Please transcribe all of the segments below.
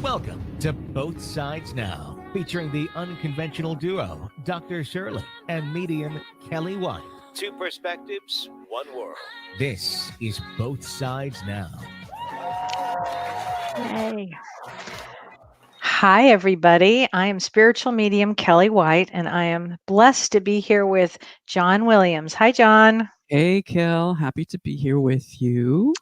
Welcome to Both Sides Now, featuring the unconventional duo, Dr. Shirley and Medium Kellee White. Two perspectives, one world. This is Both Sides Now. Hey. Hi, everybody. I am spiritual medium Kellee White, and I am blessed to be here with John Williams. Hi, John. Hey, Kel. Happy to be here with you.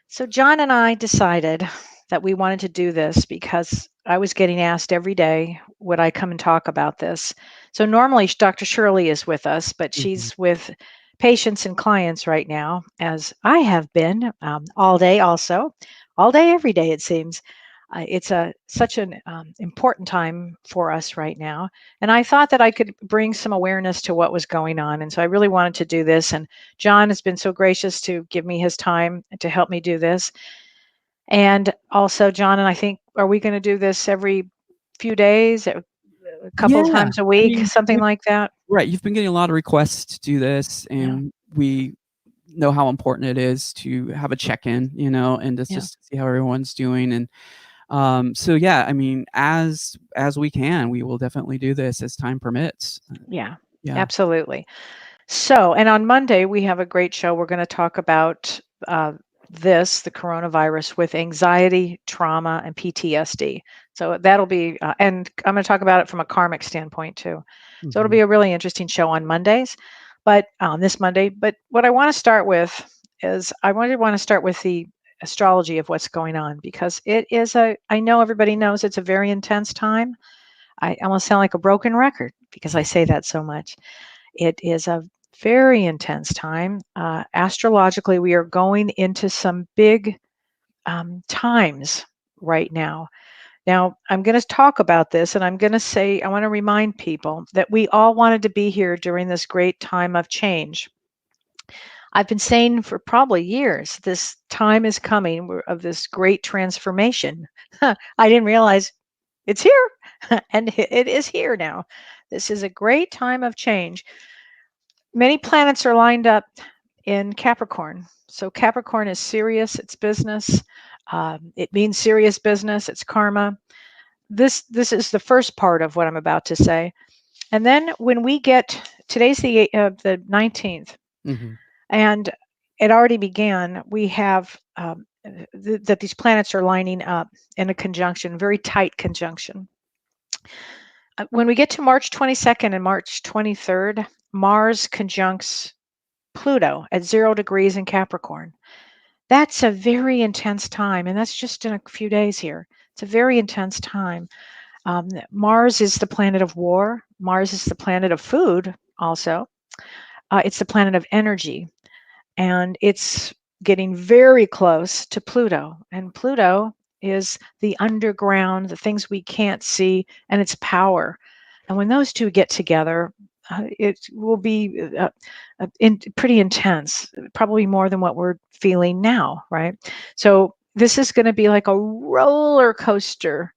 So John and I decided that we wanted to do this because I was getting asked every day, would I come and talk about this? So normally Dr. Shirley is with us, but she's with patients and clients right now, as I have been all day also, all day, every day, it seems. It's such an important time for us right now. And I thought that I could bring some awareness to what was going on. And so I really wanted to do this. And John has been so gracious to give me his time to help me do this. And also, John, and I think, are we going to do this every few days, a couple of times a week, something like that? Right. You've been getting a lot of requests to do this, and we know how important it is to have a check-in, and just to see how everyone's doing. And so, yeah, I mean, as we can, we will definitely do this as time permits. Yeah, absolutely. So, and on Monday, we have a great show. We're going to talk about the coronavirus, with anxiety, trauma, and PTSD. So that'll be, and I'm going to talk about it from a karmic standpoint too. So it'll be a really interesting show on Mondays, but this Monday. But what I want to start with is I want to start with the astrology of what's going on, because it is I know everybody knows it's a very intense time. I almost sound like a broken record because I say that so much. It is a very intense time. Astrologically, we are going into some big times right now. Now, I'm going to talk about this, and I'm going to say, I want to remind people that we all wanted to be here during this great time of change. I've been saying for probably years, this time is coming of this great transformation. I didn't realize it's here, and it is here now. This is a great time of change. Many planets are lined up in Capricorn. So Capricorn is serious, it's business. It means serious business, it's karma. This is the first part of what I'm about to say. And then when we get, today's the 19th, and it already began, we have that these planets are lining up in a conjunction, very tight conjunction. When we get to March 22nd and March 23rd, Mars conjuncts Pluto at 0 degrees in Capricorn. That's a very intense time, and that's just in a few days here. It's a very intense time. Mars is the planet of war. Mars is the planet of food also. It's the planet of energy, and it's getting very close to Pluto. And Pluto is the underground, the things we can't see, and its power. And when those two get together, it will be pretty intense, probably more than what we're feeling now, right? So this is going to be like a roller coaster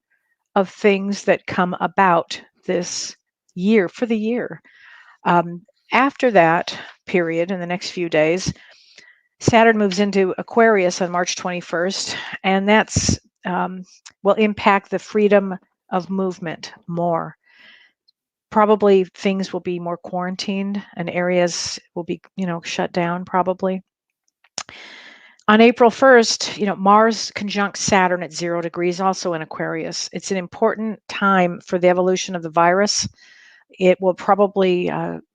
of things that come about this year, for the year. After that period, in the next few days, Saturn moves into Aquarius on March 21st, and that's will impact the freedom of movement more. Probably things will be more quarantined, and areas will be, shut down probably. On April 1st, Mars conjuncts Saturn at 0 degrees, also in Aquarius. It's an important time for the evolution of the virus. It will probably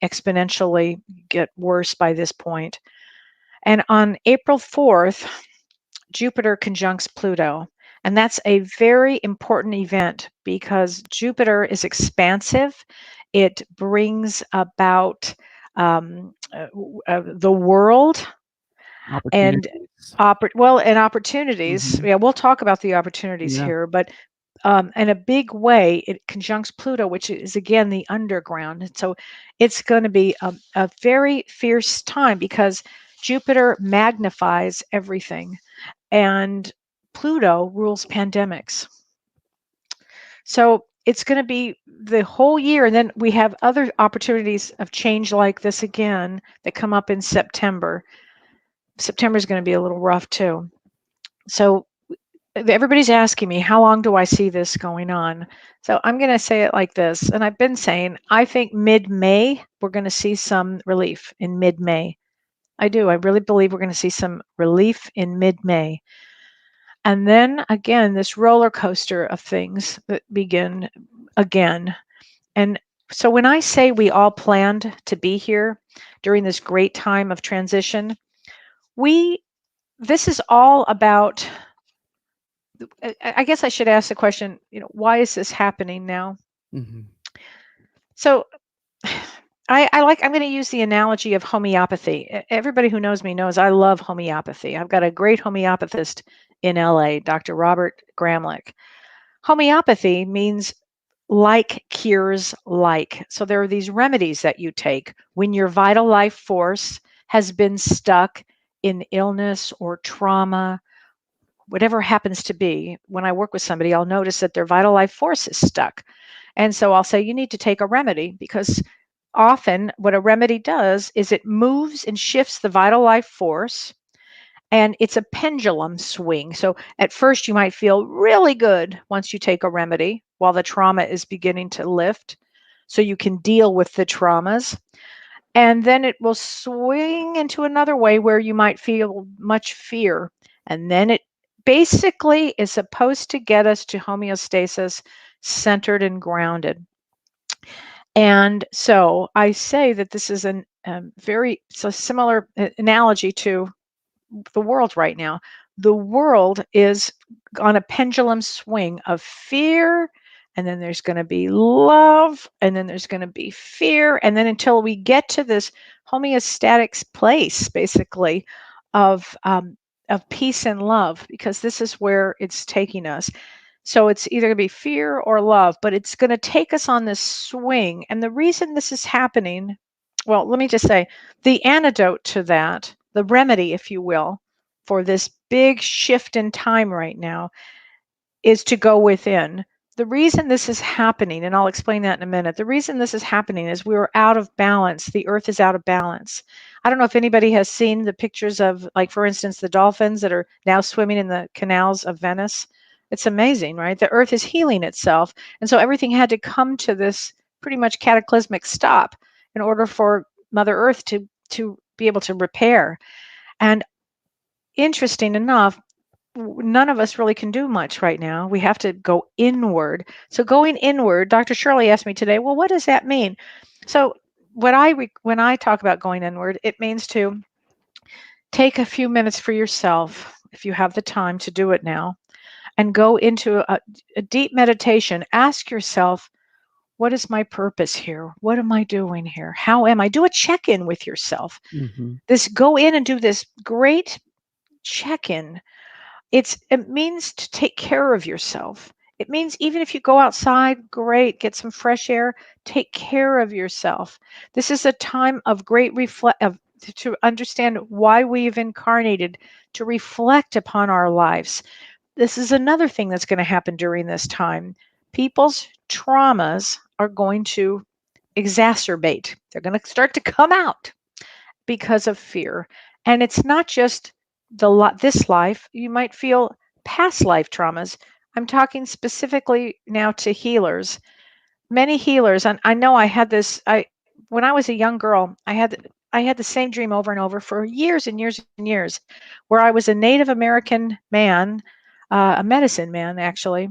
exponentially get worse by this point. And on April 4th, Jupiter conjuncts Pluto. And that's a very important event because Jupiter is expansive. It brings about the world and opportunities. Yeah, we'll talk about the opportunities here, but in a big way, it conjuncts Pluto, which is again the underground. So it's going to be a very fierce time because Jupiter magnifies everything, and Pluto rules pandemics. So it's going to be the whole year. And then we have other opportunities of change like this again that come up in September. September is going to be a little rough too. So everybody's asking me, how long do I see this going on? So I'm going to say it like this. And I've been saying, I think mid-May, we're going to see some relief in mid-May. I do. I really believe we're going to see some relief in mid-May. And then again, this roller coaster of things that begin again. And so when I say we all planned to be here during this great time of transition, this is all about, I guess I should ask the question, why is this happening now? Mm-hmm. So I'm going to use the analogy of homeopathy. Everybody who knows me knows I love homeopathy. I've got a great homeopathist in LA, Dr. Robert Gramlich. Homeopathy means like cures like. So there are these remedies that you take when your vital life force has been stuck in illness or trauma, whatever happens to be. When I work with somebody, I'll notice that their vital life force is stuck. And so I'll say, you need to take a remedy, because often what a remedy does is it moves and shifts the vital life force, and it's a pendulum swing. So at first you might feel really good once you take a remedy while the trauma is beginning to lift, so you can deal with the traumas. And then it will swing into another way where you might feel much fear. And then it basically is supposed to get us to homeostasis, centered and grounded. And so I say that this is a similar analogy to the world right now. The world is on a pendulum swing of fear, and then there's going to be love, and then there's going to be fear, and then until we get to this homeostatic place, basically, of peace and love, because this is where it's taking us. So it's either going to be fear or love, but it's going to take us on this swing. And the reason this is happening, well, let me just say, the antidote to that, the remedy, if you will, for this big shift in time right now, is to go within. The reason this is happening, and I'll explain that in a minute, the reason this is happening is we're out of balance. The earth is out of balance. I don't know if anybody has seen the pictures of, like, for instance, the dolphins that are now swimming in the canals of Venice. It's amazing, right? The earth is healing itself. And so everything had to come to this pretty much cataclysmic stop in order for Mother Earth to be able to repair. And interesting enough, none of us really can do much right now. We have to go inward. So going inward, Dr. Shirley asked me today, well, what does that mean? So when I talk about going inward, it means to take a few minutes for yourself, if you have the time to do it now, and go into a deep meditation. Ask yourself, what is my purpose here? What am I doing here? How am I? Do a check-in with yourself. Mm-hmm. Go in and do this great check-in. It means to take care of yourself. It means even if you go outside, great, get some fresh air, take care of yourself. This is a time of great to understand why we've incarnated, to reflect upon our lives. This is another thing that's going to happen during this time. People's traumas are going to exacerbate. They're going to start to come out because of fear. And it's not just this life. You might feel past life traumas. I'm talking specifically now to healers. Many healers, and I know I had this. When I was a young girl, I had the same dream over and over for years and years and years, where I was a Native American man, a medicine man actually,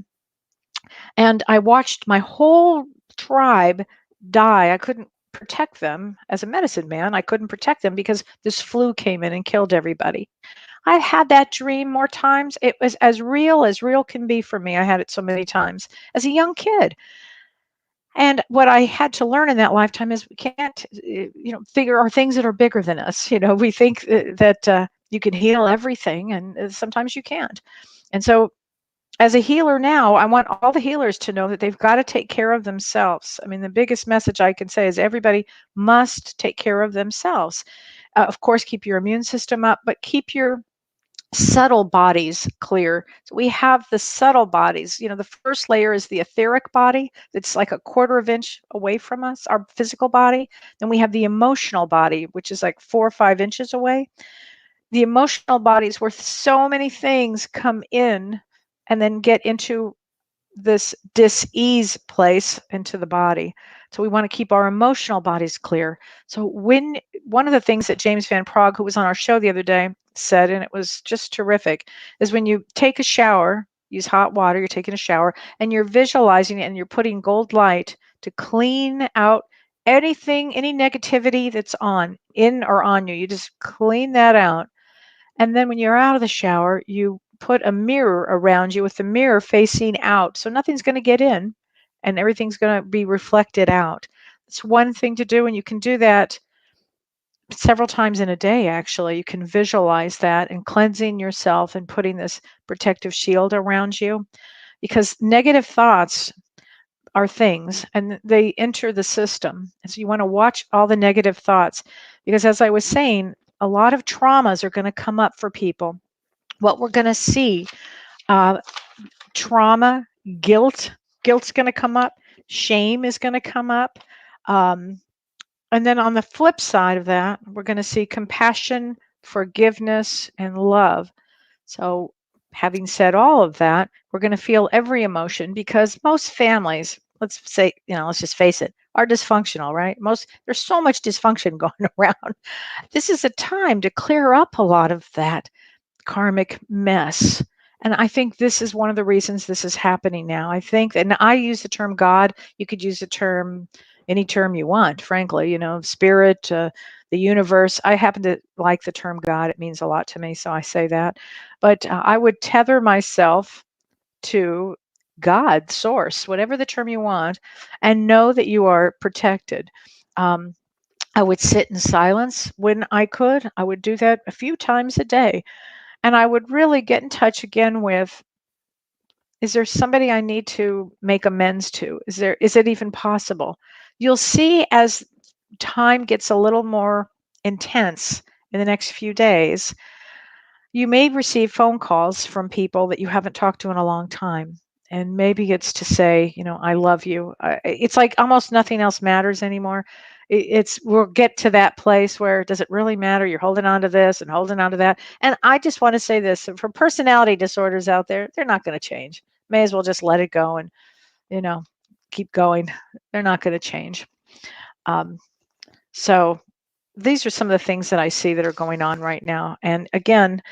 and I watched my whole tribe die. I couldn't protect them as a medicine man. I couldn't protect them because this flu came in and killed everybody. I had that dream more times. It was as real can be for me. I had it so many times as a young kid. And what I had to learn in that lifetime is we can't, figure are things that are bigger than us. We think that you can heal everything, and sometimes you can't. And so as a healer now, I want all the healers to know that they've got to take care of themselves. I mean, the biggest message I can say is everybody must take care of themselves. Of course, keep your immune system up, but keep your subtle bodies clear. So we have the subtle bodies. The first layer is the etheric body that's like a quarter of inch away from us, our physical body. Then we have the emotional body, which is like 4 or 5 inches away. The emotional body is where so many things come in and then get into this dis-ease place into the body. So we want to keep our emotional bodies clear. So one of the things that James Van Prague, who was on our show the other day, said, and it was just terrific, is when you take a shower, use hot water, you're taking a shower, and you're visualizing it and you're putting gold light to clean out anything, any negativity that's in or on you. You just clean that out. And then when you're out of the shower, you put a mirror around you with the mirror facing out. So nothing's going to get in and everything's going to be reflected out. It's one thing to do, and you can do that several times in a day, actually. You can visualize that and cleansing yourself and putting this protective shield around you, because negative thoughts are things and they enter the system. And so you want to watch all the negative thoughts, because as I was saying, a lot of traumas are going to come up for people. What we're going to see, trauma, guilt's going to come up, shame is going to come up. And then on the flip side of that, we're going to see compassion, forgiveness, and love. So having said all of that, we're going to feel every emotion, because most families, let's just face it, are dysfunctional, right? There's so much dysfunction going around. This is a time to clear up a lot of that karmic mess. And I think this is one of the reasons this is happening now. I think, and I use the term God, you could use the term, any term you want, frankly, spirit, the universe. I happen to like the term God. It means a lot to me, so I say that. But I would tether myself to God, source, whatever the term you want, and know that you are protected. I would sit in silence when I could. I would do that a few times a day. And I would really get in touch again with, is there somebody I need to make amends to? Is it even possible? You'll see as time gets a little more intense in the next few days, you may receive phone calls from people that you haven't talked to in a long time. And maybe it's to say, I love you. It's like almost nothing else matters anymore. We'll get to that place where, does it really matter? You're holding on to this and holding on to that. And I just want to say this, for personality disorders out there, they're not going to change. May as well just let it go and, keep going. They're not going to change. So these are some of the things that I see that are going on right now. And again,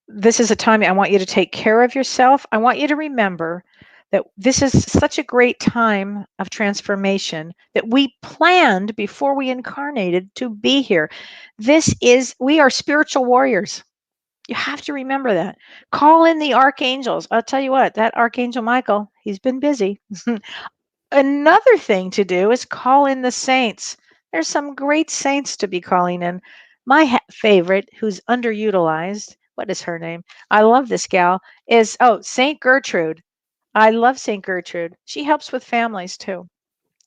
this is a time I want you to take care of yourself. I want you to remember that this is such a great time of transformation that we planned before we incarnated to be here. We are spiritual warriors. You have to remember that. Call in the archangels. I'll tell you what, that Archangel Michael, he's been busy. Another thing to do is call in the saints. There's some great saints to be calling in. My favorite, who's underutilized, what is her name? I love this gal, is, Saint Gertrude. I love Saint Gertrude. She helps with families too.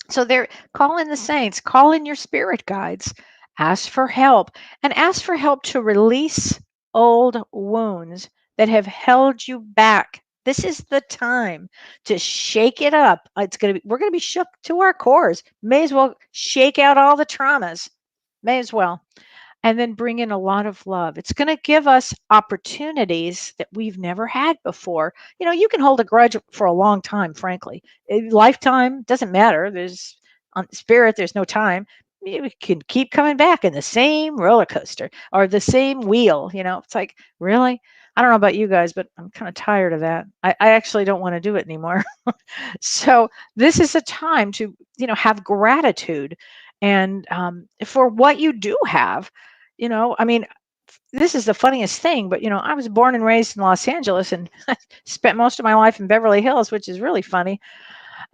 So call in the saints, call in your spirit guides, ask for help, and ask for help to release old wounds that have held you back. This is the time to shake it up. We're gonna be shook to our cores. May as well shake out all the traumas. May as well. And then bring in a lot of love. It's going to give us opportunities that we've never had before. You can hold a grudge for a long time, frankly. Lifetime doesn't matter. On spirit, there's no time. You can keep coming back in the same roller coaster or the same wheel. It's like, really? I don't know about you guys, but I'm kind of tired of that. I actually don't want to do it anymore. So this is a time to, have gratitude and for what you do have. I mean, this is the funniest thing, but I was born and raised in Los Angeles and spent most of my life in Beverly Hills, which is really funny.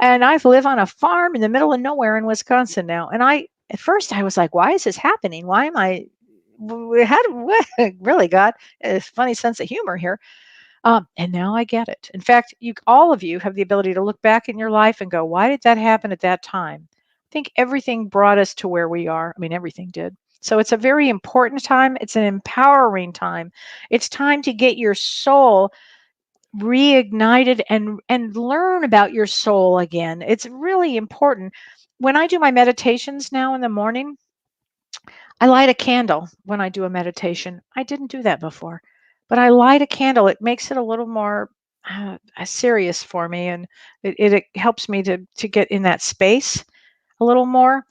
And I live on a farm in the middle of nowhere in Wisconsin now. And at first I was like, why is this happening? Why am I, really, God, a funny sense of humor here. And now I get it. In fact, all of you have the ability to look back in your life and go, why did that happen at that time? I think everything brought us to where we are. I mean, everything did. So it's a very important time. It's an empowering time. It's time to get your soul reignited and learn about your soul again. It's really important. When I do my meditations now in the morning, I light a candle when I do a meditation. I didn't do that before, but I light a candle. It makes it a little more serious for me, and it helps me to get in that space a little more.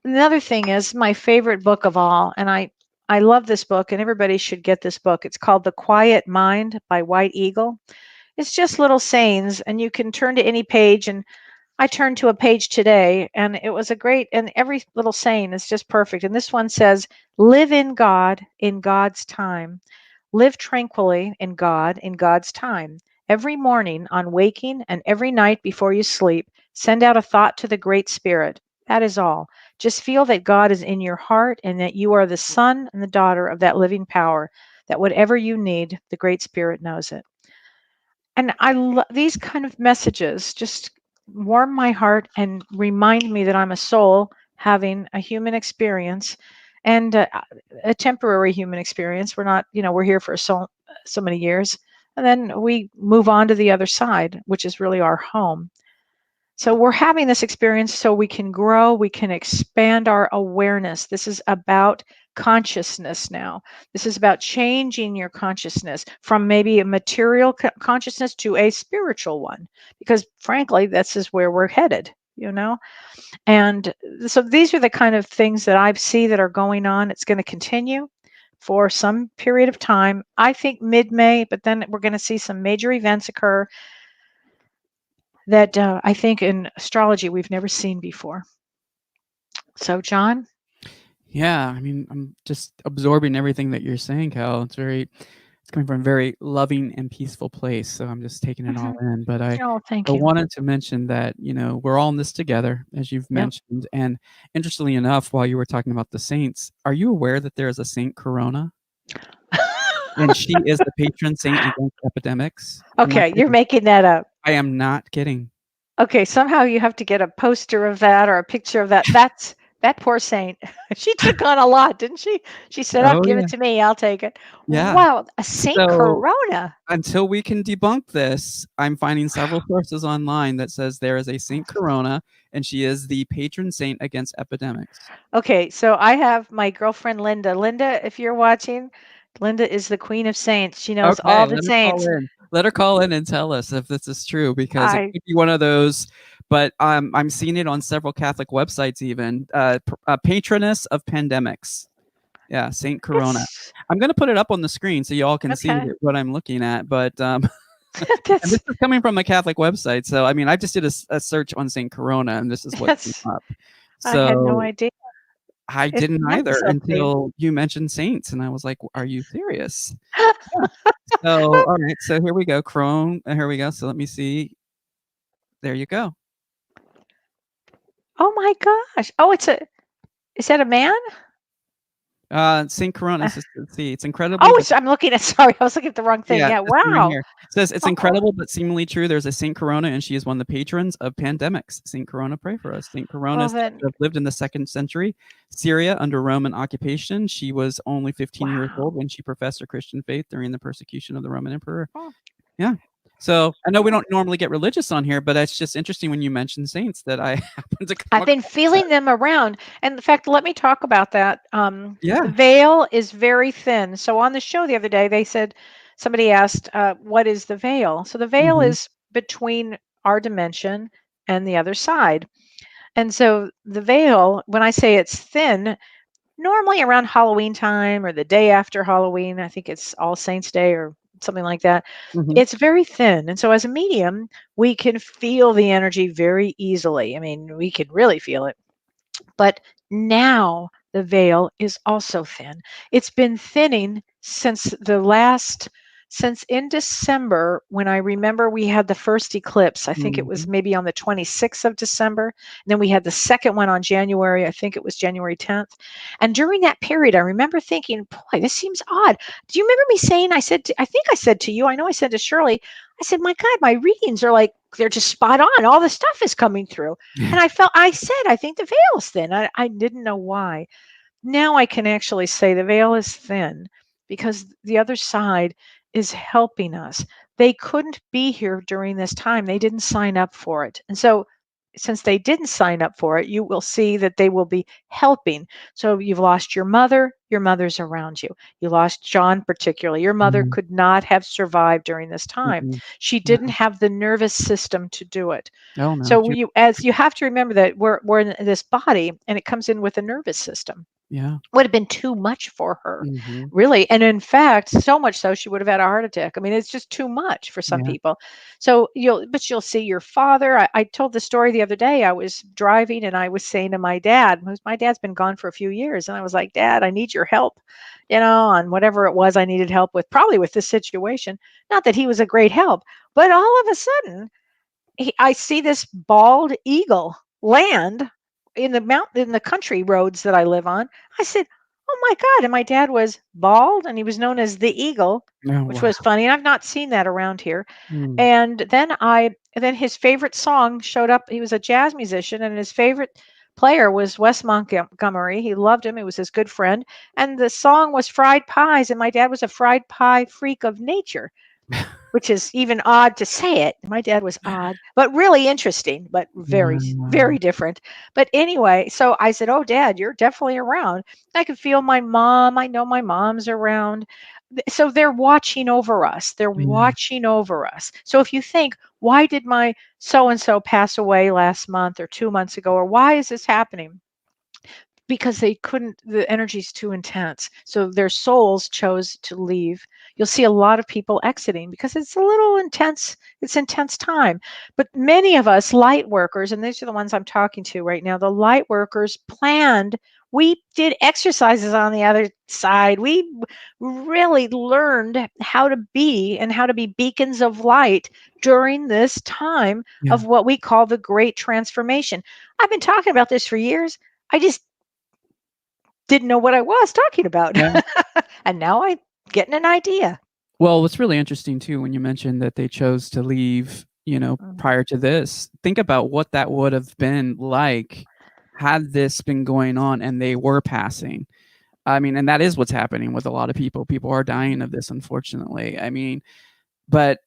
Another thing is my favorite book of all, and I love this book, and everybody should get this book. It's called The Quiet Mind by White Eagle. It's just little sayings, and you can turn to any page. And I turned to a page today, and it was a great, and every little saying is just perfect. And this one says, live in God in God's time. Live tranquilly in God in God's time. Every morning on waking and every night before you sleep, send out a thought to the Great Spirit. That is all. Just feel that God is in your heart and that you are the son and the daughter of that living power, that whatever you need, the Great Spirit knows it. And these kind of messages just warm my heart and remind me that I'm a soul having a human experience, and a temporary human experience. We're not, we're here for so many years, and then we move on to the other side, which is really our home. So we're having this experience so we can grow, we can expand our awareness. This is about consciousness now. This is about changing your consciousness from maybe a material consciousness to a spiritual one, because frankly, this is where we're headed. And so these are the kind of things that I see that are going on. It's going to continue for some period of time. I think mid-May, but then we're going to see some major events occur that I think in astrology we've never seen before. So, John? Yeah, I mean, I'm just absorbing everything that you're saying, Cal. It's coming from a very loving and peaceful place. So I'm just taking it all in. But Oh, thank I you. wanted to mention that, we're all in this together, as you've mentioned. And interestingly enough, while you were talking about the saints, are you aware that there is a Saint Corona? And she is the patron saint against epidemics. Okay, you're making that up. I am not kidding. Okay, somehow you have to get a poster of that or a picture of that. That's that poor saint. She took on a lot, didn't she? She said, "Up, give it to me. I'll take it." Yeah. Wow, a Saint So Corona. until we can debunk this, I'm finding several sources online that says there is a Saint Corona, and she is the patron saint against epidemics. Okay, so I have my girlfriend Linda. Linda, if you're watching, Linda is the queen of saints. She knows all the Let her saints. call in. Let her call in and tell us if this is true, because it I could be one of those. But I'm seeing it on several Catholic websites even. Patroness of pandemics. Yeah, Saint Corona. it's I'm gonna put it up on the screen so y'all can see okay. what I'm looking at. But and this That's is coming from a Catholic website, so I mean, I just did a search on Saint Corona, and this is what came that's up. I had no So idea. I It's didn't not either something. until you mentioned saints, and I was like, "Are you serious?" Yeah. So, all right, so here we go. Chrome. Here we go. So let me see. There you go. Oh my gosh. Oh, is that a man? Saint Corona. Uh, Let's see. It's incredibly, but I'm looking at, sorry, I was looking at the wrong thing. yeah, Yeah, this one right wow. here. It says it's Oh, incredible but seemingly true. There's a Saint Corona, and she is one of the patrons of pandemics. Saint Corona, pray for us. Saint Corona well is said then, to have lived in the 2nd century Syria under Roman occupation. She was only 15 years wow. old when she professed her Christian faith during the persecution of the Roman emperor. Oh, Yeah. So I know we don't normally get religious on here, but it's just interesting when you mention saints that I happen to come I've been across that. feeling them around. And in fact, let me talk about that. The Yeah. veil is very thin. So on the show the other day, they said, somebody asked, what is the veil? So the veil Mhm. is between our dimension and the other side. And so the veil, when I say it's thin, normally around Halloween time or the day after Halloween, I think it's All Saints Day or something like that, Mhm. it's very thin. And so as a medium, we can feel the energy very easily. I mean, we can really feel it. But now the veil is also thin. It's been thinning since in December, when I remember we had the first eclipse. I think it was Mhm. maybe on the 26th of December. And then we had the second one on January, I think it was January 10th. And during that period, I remember thinking, boy, this seems odd. Do you remember me saying, I think I said to you, I know I said to Shirley, I said, my God, my readings are like, they're just spot on. All the stuff is coming through. And I said, I think the veil is thin. I didn't know why. Now I can actually say the veil is thin because the other side is helping us. They couldn't be here during this time. They didn't sign up for it. And so since they didn't sign up for it, you will see that they will be helping. So you've lost your mother's around you. You lost John, particularly. Your mother Mhm. could not have survived during this time. Mhm. She Yeah. didn't have the nervous system to do it. Oh, no. So as you have to remember that we're in this body, and it comes in with a nervous system. Yeah. Would have been too much for her, Mhm. really. And in fact, so much so she would have had a heart attack. I mean, it's just too much for some Yeah. people. So you'll see your father. I told the story the other day. I was driving and I was saying to my dad, because my dad's been gone for a few years, and I was like, Dad, I need your help, on whatever it was I needed help with, probably with this situation. Not that he was a great help, but all of a sudden I see this bald eagle land in the country roads that I live on. I said, "Oh my God!" And my dad was bald, and he was known as the eagle, Oh, which wow. was funny. And I've not seen that around here. Mm. And then his favorite song showed up. He was a jazz musician, and his favorite player was Wes Montgomery. He loved him. He was his good friend. And the song was Fried Pies. And my dad was a fried pie freak of nature, which is even odd to say it. My dad was odd, but really interesting, but very, Wow. very different. But anyway, so I said, "Oh, Dad, you're definitely around." I could feel my mom. I know my mom's around. So they're watching over us. They're Yeah. watching over us. So if you think, why did my so and so pass away last month or 2 months ago, or why is this happening? Because they couldn't, the energy's too intense, so their souls chose to leave. You'll see a lot of people exiting because it's a little intense. It's intense time. But many of us light workers, and these are the ones I'm talking to right now, the light workers planned. We did exercises on the other side. We really learned how to be and how to be beacons of light during this time Yeah. of what we call the great transformation. I've been talking about this for years. I just didn't know what I was talking about. Yeah. And now I'm getting an idea. Well, what's really interesting too, when you mentioned that they chose to leave, Mhm. prior to this, think about what that would have been like had this been going on and they were passing. I mean, and that is what's happening with a lot of people. People are dying of this, unfortunately. I mean, but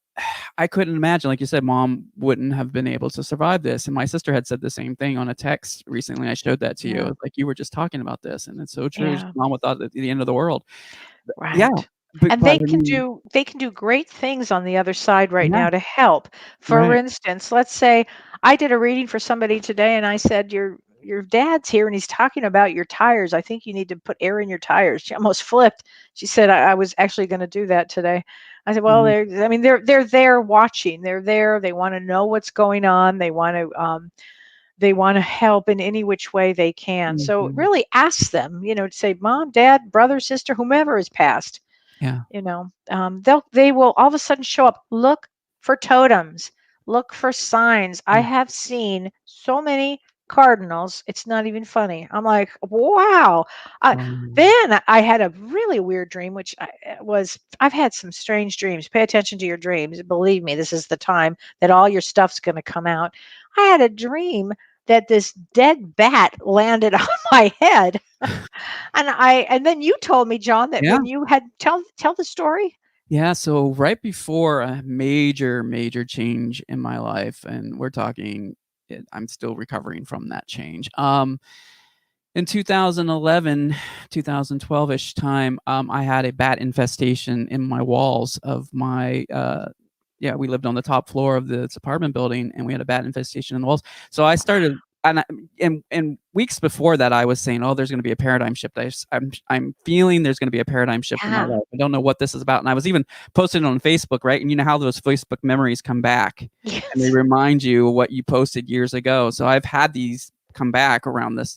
I couldn't imagine, like you said, mom wouldn't have been able to survive this. And my sister had said the same thing on a text recently. I showed that to you. Yeah. It's like, you were just talking about this, and it's so true. Yeah. Mom would thought that the end of the world. But yeah, Right. but And but I mean, they can do great things on the other side right yeah, now to help. For right. instance, let's say I did a reading for somebody today and I said your dad's here and he's talking about your tires. I think you need to put air in your tires. She almost flipped. She said I was actually going to do that today. I said, well, Mhm, they're there watching. They're there. They want to know what's going on. They want to help in any which way they can. So mhm. really ask them, to say, Mom, Dad, brother, sister, whomever has passed, Yeah, they will all of a sudden show up. Look for totems, look for signs. I yeah. have seen so many cardinals, it's not even funny. I'm like, wow. Um, Then I had a really weird dream, which I've had some strange dreams. Pay attention to your dreams. Believe me, this is the time that all your stuff's going to come out. I had a dream that this dead bat landed on my head. And then you told me, John, that yeah. when you had tell the story. Yeah, so right before a major, major change in my life, and we're talking, I'm still recovering from that change. In 2011, 2012-ish time, I had a bat infestation in my walls of my, yeah, we lived on the top floor of this apartment building, and we had a bat infestation in the walls. So I started, and weeks before that, I was saying, "Oh, there's going to be a paradigm shift. I'm feeling there's going to be a paradigm shift in my Yeah. life. I don't know what this is about." And I was even posting it on Facebook, right? And you know how those Facebook memories come back, and they Yes. remind you what you posted years ago. So I've had these come back around this,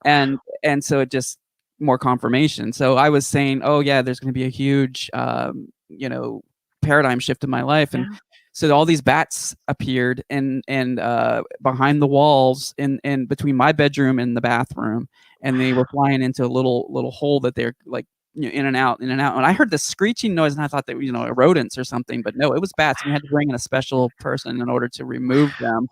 and so it just more confirmation. So I was saying, "Oh yeah, there's going to be a huge, paradigm shift in my life," and Yeah. so all these bats appeared and behind the walls in between my bedroom and the bathroom, and they were flying into a little hole that they're like, in and out, in and out. And I heard this screeching noise, and I thought that rodents or something, but no, it was bats. And we had to bring in a special person in order to remove them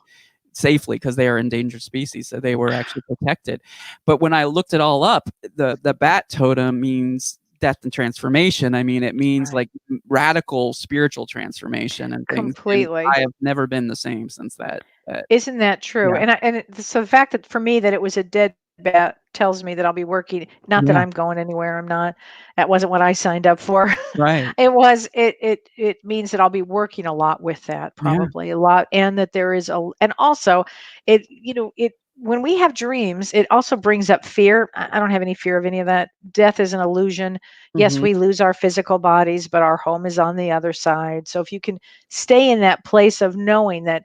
safely because they are endangered species, so they were actually protected. But when I looked it all up, the bat totem means death and transformation. I mean, it means like radical spiritual transformation and things. And Completely. I have never been the same since that. Isn't that true? Yeah. So the fact that for me that it was a dead bat tells me that I'll be working. Not that Yeah. I'm going anywhere. I'm not. That wasn't what I signed up for. Right. It means that I'll be working a lot with that, Yeah. probably a lot, and that there is and also it it when we have dreams, it also brings up fear. I don't have any fear of any of that. Death is an illusion. Yes, Mhm. we lose our physical bodies, but our home is on the other side. So if you can stay in that place of knowing that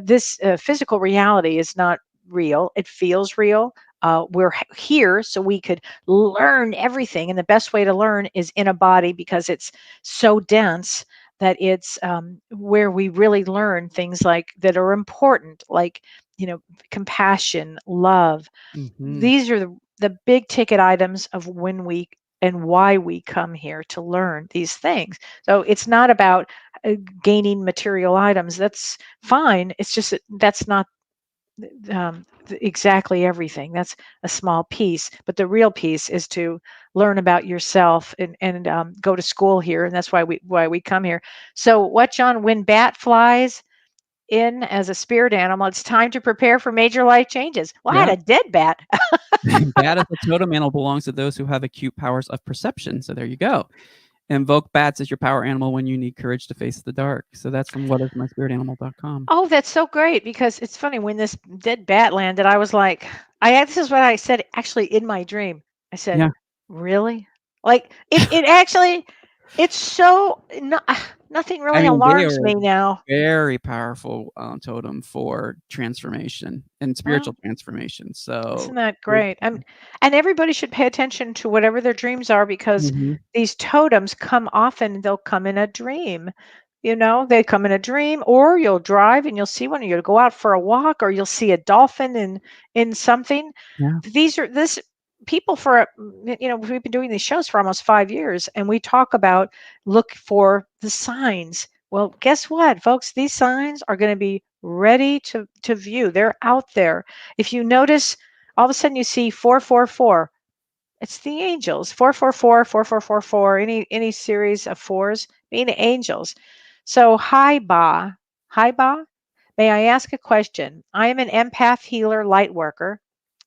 this physical reality is not real, it feels real. We're here so we could learn everything, and the best way to learn is in a body because it's so dense that it's where we really learn things like that are important, like compassion, love. Mhm. These are the big ticket items of when we and why we come here to learn these things. So it's not about gaining material items. That's fine. It's just that's not exactly everything. That's a small piece, but the real piece is to learn about yourself and go to school here, and that's why we come here. So, what, John? When bat flies in as a spirit animal, it's time to prepare for major life changes. Well, I Yeah. had a dead bat. Bat as a totem animal belongs to those who have acute powers of perception. So there you go. Invoke bats as your power animal when you need courage to face the dark. So that's from whatismyspiritanimal.com. Oh, that's so great because it's funny when this dead bat landed, I was like, this is what I said actually in my dream. I said, Yeah. really? Like it actually, it's so nothing I really mean, they alarms are me now. very powerful totem for transformation and Well, spiritual transformation. So isn't that great? And everybody should pay attention to whatever their dreams are because Mhm. these totems come often, they'll come in a dream. They come in a dream, or you'll drive and you'll see one, or you'll go out for a walk, or you'll see a dolphin in something. Yeah. These are this people we've been doing these shows for almost 5 years, and we talk about look for the signs. Well, guess what, folks? These signs are going to be ready to view. They're out there. If you notice, all of a sudden you see 444. It's the angels. 444, 4444. Any series of fours mean angels. So hi Ba. Hi Ba. May I ask a question? I am an empath healer light worker.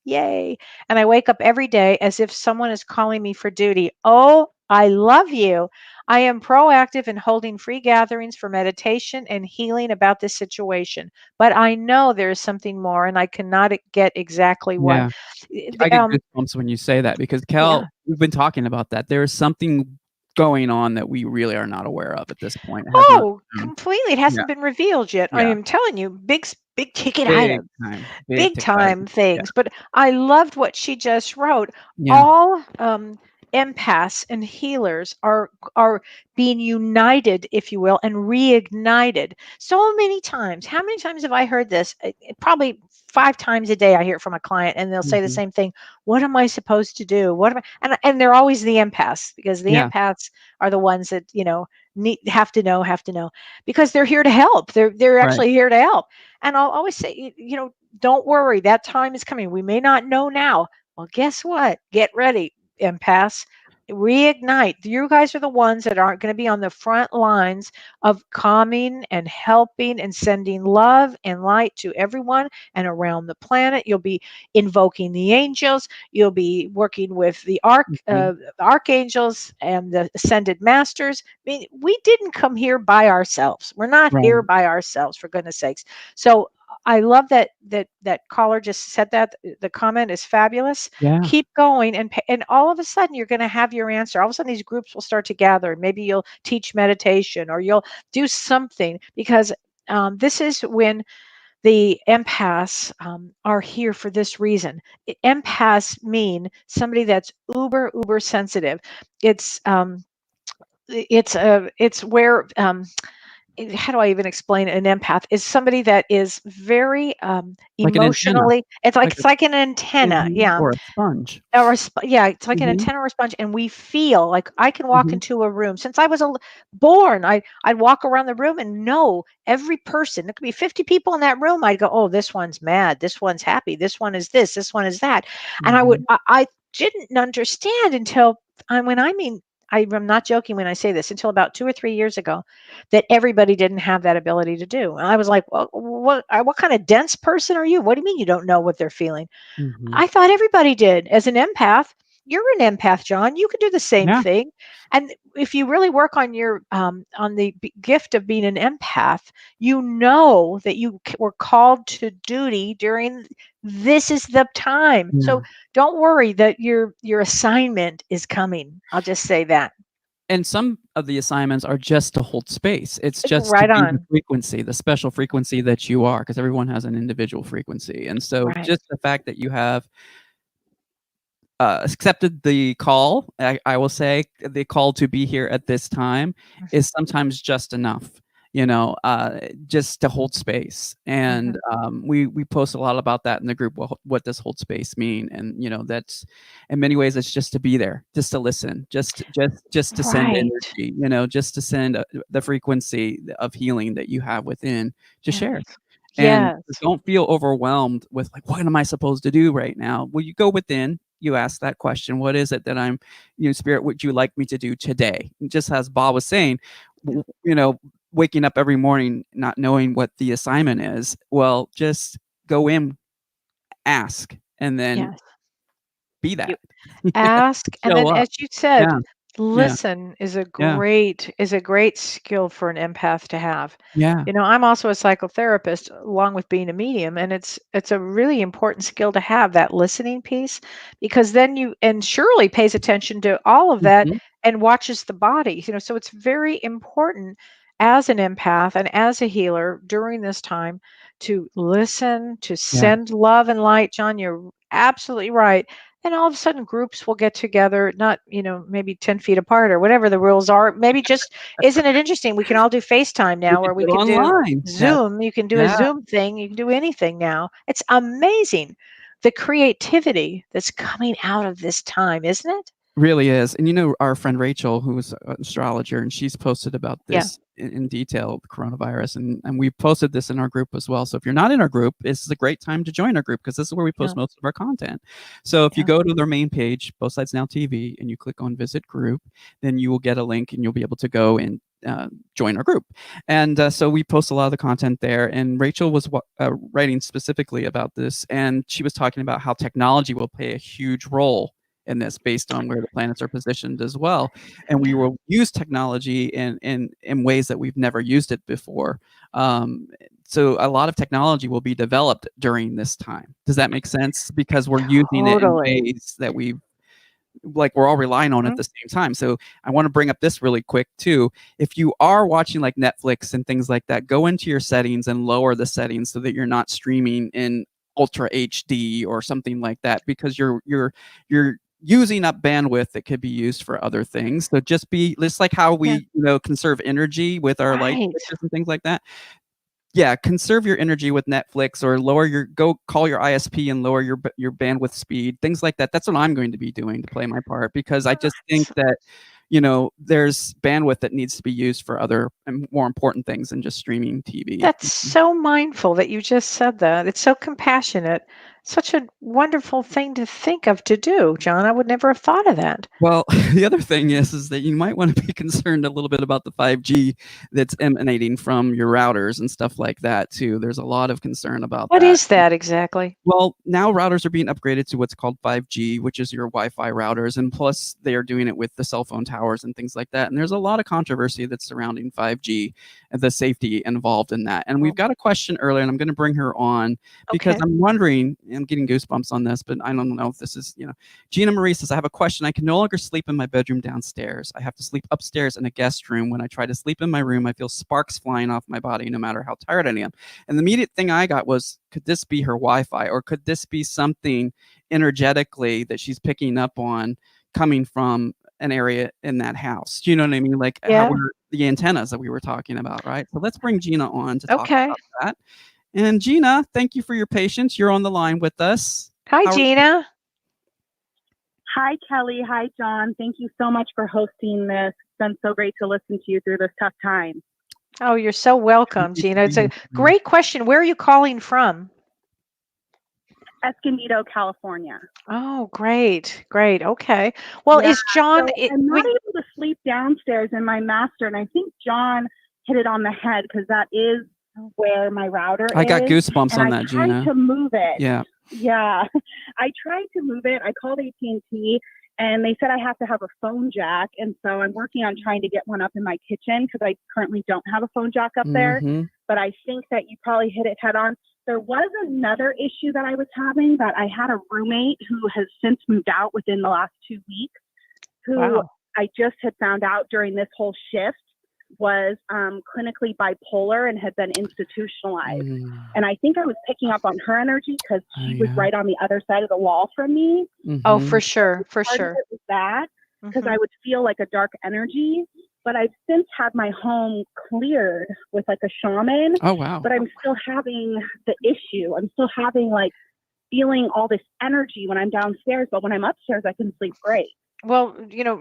Yay. And I wake up every day as if someone is calling me for duty. Oh, I love you. I am proactive in holding free gatherings for meditation and healing about this situation. But I know there is something more and I cannot get exactly what. Yeah. I get goosebumps when you say that because Yeah. we've been talking about that. There is something going on that we really are not aware of at this point. It has not Oh, shown. completely. It Yeah. hasn't been revealed yet. I Yeah. am telling you, big ticket Big items, time. Big big ticket item. time Yeah. things. But I loved what she just wrote. Yeah. All empaths and healers are being united, if you will, and reignited. So many times. How many times have I heard this? Probably 5 times a day. I hear it from a client, and they'll say the Mhm. same thing. What am I supposed to do? What am I? And they're always the empaths because the Yeah. empaths are the ones that have to know because they're here to help. They're Right. actually here to help. And I'll always say, don't worry, that time is coming. We may not know now. Well, guess what? Get ready, empaths. Reignite. You guys are the ones that aren't going to be on the front lines of calming and helping and sending love and light to everyone and around the planet. You'll be invoking the angels. You'll be working with the Mhm. archangels and the ascended masters. I mean, we didn't come here by ourselves. We're not here Right. by ourselves, for goodness sakes. So I love that caller just said that. The comment is fabulous. Yeah. Keep going, and all of a sudden you're going to have your answer. All of a sudden these groups will start to gather. Maybe you'll teach meditation or you'll do something because this is when the empaths are here for this reason. Empaths mean somebody that's uber sensitive. It's it's where how do I even explain an empath? Is somebody that is very Like an antenna. emotionally. Like a It's like an antenna, Mhm. yeah. Or a sponge. Yeah, it's like an Mhm. antenna or sponge, and we feel like I can walk Mhm. into a room. Since I was born, I'd walk around the room and know every person. There could be 50 people in that room. I'd go, oh, this one's mad, this one's happy, this one is this one is that, and Mhm. I didn't understand until when I mean, I'm not joking when I say this, until about 2 or 3 years ago, that everybody didn't have that ability to do. And I was like, well, what kind of dense person are you? What do you mean you don't know what they're feeling? Mhm. I thought everybody did. As an empath, you're an empath, John. You can do the same Yeah. thing. And if you really work on your on the gift of being an empath, you know that you were called to duty during this is the time. Yeah. So don't worry that your assignment is coming. I'll just say that. And some of the assignments are just to hold space. It's just to Right be the on. frequency, the special frequency that you are, because everyone has an individual frequency. And so Right. just the fact that you have accepted the call, I will say, the call to be here at this time is sometimes just enough, just to hold space. And we post a lot about that in the group. What does hold space mean? And that's in many ways it's just to be there, just to listen, just to send Right. energy, just to send the frequency of healing that you have within to Yes. share. And Yes. don't feel overwhelmed with like, what am I supposed to do right now? Well, you go within, you ask that question, what is it that I'm, spirit, would you like me to do today? And just as Bob was saying, waking up every morning, not knowing what the assignment is. Well, just go in, ask, and then Yes. be that. Ask, and Show then up. as you said, Yeah. Yeah. listen Yeah. is a great skill for an empath to have. Yeah. I'm also a psychotherapist along with being a medium, and it's a really important skill to have, that listening piece, because then and Shirley pays attention to all of that Mhm. and watches the body. So it's very important as an empath and as a healer during this time to listen, to Yeah. send love and light. John, you're absolutely right. And all of a sudden groups will get together, not, maybe 10 feet apart or whatever the rules are. Maybe just, isn't it interesting? We can all do FaceTime We now, could or we do it can do online. Yes. Zoom. You can do a Yeah. Zoom thing. You can do anything now. It's amazing the creativity that's coming out of this time, isn't it? Really is. And our friend Rachel, who is an astrologer, and she's posted about Yeah. this in detail, the coronavirus, and we posted this in our group as well. So if you're not in our group, this is a great time to join our group because this is where we Yeah. post most of our content. So if you Yeah. go to their main page, Both Sides Now TV, and you click on Visit Group, then you will get a link and you'll be able to go and join our group. And so we post a lot of the content there. And Rachel was writing specifically about this, and she was talking about how technology will play a huge role in this based on where the planets are positioned as well. And we will use technology in ways that we've never used it before. So a lot of technology will be developed during this time. Does that make sense? Because we're using it in Totally. ways that we're all relying on at the same time. So I want to bring up this really quick too. If you are watching like Netflix and things like that, go into your settings and lower the settings so that you're not streaming in ultra HD or something like that, because you're using up bandwidth that could be used for other things. So just like how Yeah. we conserve energy with our light Right. switches and things like that. Yeah, conserve your energy with Netflix, or go call your ISP and lower your bandwidth speed, things like that. That's what I'm going to be doing to play my part, because I just think that there's bandwidth that needs to be used for other and more important things than just streaming TV. That's so mindful that you just said that. It's so compassionate. Such a wonderful thing to think of to do, John. I would never have thought of that. Well, the other thing is that you might want to be concerned a little bit about the 5G that's emanating from your routers and stuff like that too. There's a lot of concern about What that. is that exactly? Well, now routers are being upgraded to what's called 5G, which is your Wi-Fi routers, and plus they are doing it with the cell phone towers and things like that. And there's a lot of controversy that's surrounding 5G and the safety involved in that. And we've got a question earlier, and I'm going to bring her on because Okay. I'm wondering, I'm getting goosebumps on this, but I don't know if this is, Gina Marie says, I have a question. I can no longer sleep in my bedroom downstairs. I have to sleep upstairs in a guest room. When I try to sleep in my room, I feel sparks flying off my body no matter how tired I am. And the immediate thing I got was, could this be her Wi-Fi, or could this be something energetically that she's picking up on coming from an area in that house? Do you know what I mean? Like how Yeah. we're the antennas that we were talking about, right? So let's bring Gina on to talk Okay. about that. And Gina, thank you for your patience. You're on the line with us. Hi, Gina. Hi, Kelly. Hi, John. Thank you so much for hosting this. It's been so great to listen to you through this tough time. Oh, you're so welcome, Gina. It's a great question. Where are you calling from? Escondido, California. Oh, great. Great. Okay. Well, Yeah, is John, so I'm not able to sleep downstairs in my master, and I think John hit it on the head because that is where my router I is. got goosebumps and on I that, tried Gina. to move it. Yeah. Yeah, I tried to move it. I called AT&T, and they said I have to have a phone jack, and so I'm working on trying to get one up in my kitchen because I currently don't have a phone jack up there. But I think that you probably hit it head on. There was another issue that I was having, that I had a roommate who has since moved out within the last 2 weeks, who I just had found out during this whole shift was clinically bipolar and had been institutionalized. And I think I was picking up on her energy because she was right on the other side of the wall from me. Oh, for sure. For Part sure. of it was that, because I would feel like a dark energy. But I've since had my home cleared with like a shaman. Oh, wow. But I'm still having the issue. I'm still having like feeling all this energy when I'm downstairs. But when I'm upstairs, I can sleep great. Well,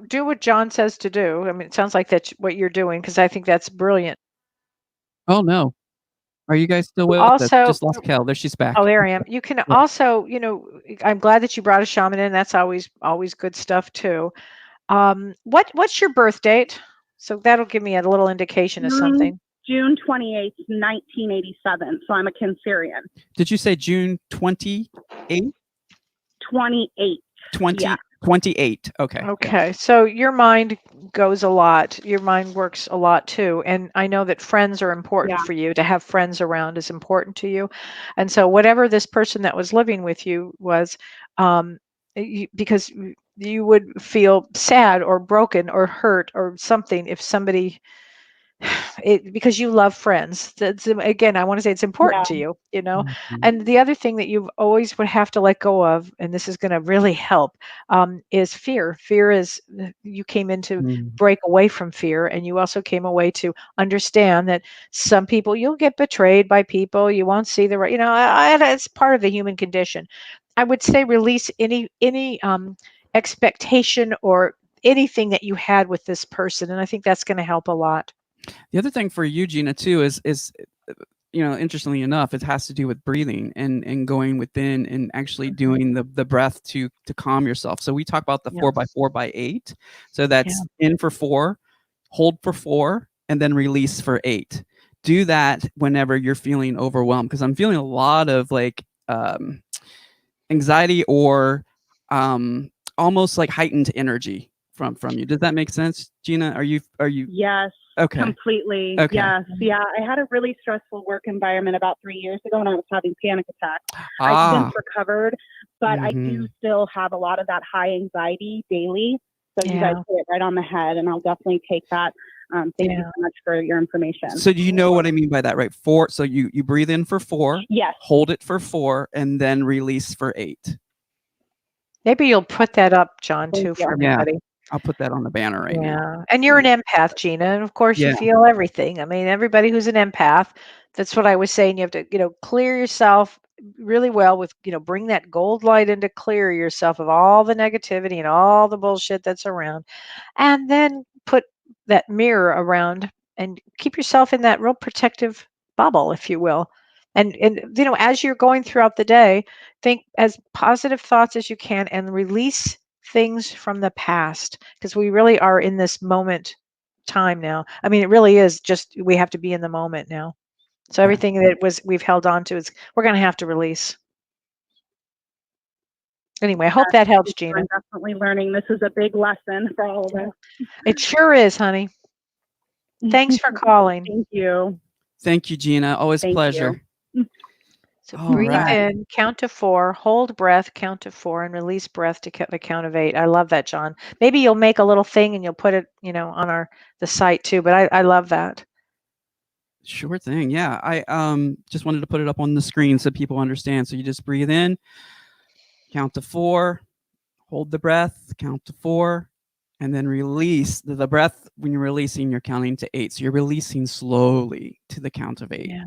do what John says to do. I mean, it sounds like that's what you're doing, because I think that's brilliant. Oh, no. Are you guys still with us? Also, Just lost Kel. There she's back. oh, there I am. You can also, I'm glad that you brought a shaman in. That's always good stuff too. What's your birth date? So that'll give me a little indication of something. June 28th, 1987. So I'm a Cancerian. Did you say June 28th? 28. 28. Okay. Okay. So your mind goes a lot. Your mind works a lot too. And I know that friends are important for you. To have friends around is important to you. And so whatever this person that was living with you was, because you would feel sad or broken or hurt or something if somebody, because you love friends. Again, I want to say it's important to you, And the other thing that you always would have to let go of, and this is going to really help, is fear. Fear is, you came in to break away from fear, and you also came away to understand that some people, you'll get betrayed by people, you won't see the right, it's part of the human condition. I would say release any expectation or anything that you had with this person, and I think that's going to help a lot. The other thing for you, Gina, too, is interestingly enough, it has to do with breathing and going within and actually doing the breath to calm yourself. So we talk about the 4x4x8. So that's in for 4, hold for 4, and then release for 8. Do that whenever you're feeling overwhelmed, because I'm feeling a lot of like anxiety or almost like heightened energy from you. Does that make sense, Gina? Are you? Yes. Okay. Completely. Okay. Yes. Yeah. I had a really stressful work environment about 3 years ago, and I was having panic attacks. I've since recovered, but I do still have a lot of that high anxiety daily. So you guys hit it right on the head, and I'll definitely take that. Thank you so much for your information. So do you know what I mean by that, right? 4. So you breathe in for 4. Yes. Hold it for 4, and then release for 8. Maybe you'll put that up, John, too, for everybody. Yeah. I'll put that on the banner right now. And you're an empath, Gina, and of course you feel everything. I mean, everybody who's an empath, that's what I was saying. You have to, clear yourself really well with, bring that gold light in to clear yourself of all the negativity and all the bullshit that's around. And then put that mirror around and keep yourself in that real protective bubble, if you will. And as you're going throughout the day, think as positive thoughts as you can and release things from the past, because we really are in this moment time now. I mean, it really is just, we have to be in the moment now. So everything that we've held on to, we're going to have to release. Anyway, I hope that helps, Gina. I'm definitely learning. This is a big lesson for all of us. It sure is, honey. Thanks for calling. Thank you. Thank you, Gina. Always a pleasure. So breathe in, count to 4, hold breath, count to 4, and release breath to the count of 8. I love that, John. Maybe you'll make a little thing and you'll put it, on the site too. But I love that. Sure thing. Yeah, I just wanted to put it up on the screen so people understand. So you just breathe in, count to 4, hold the breath, count to 4, and then release the breath. When you're releasing, you're counting to 8. So you're releasing slowly to the count of 8. Yeah.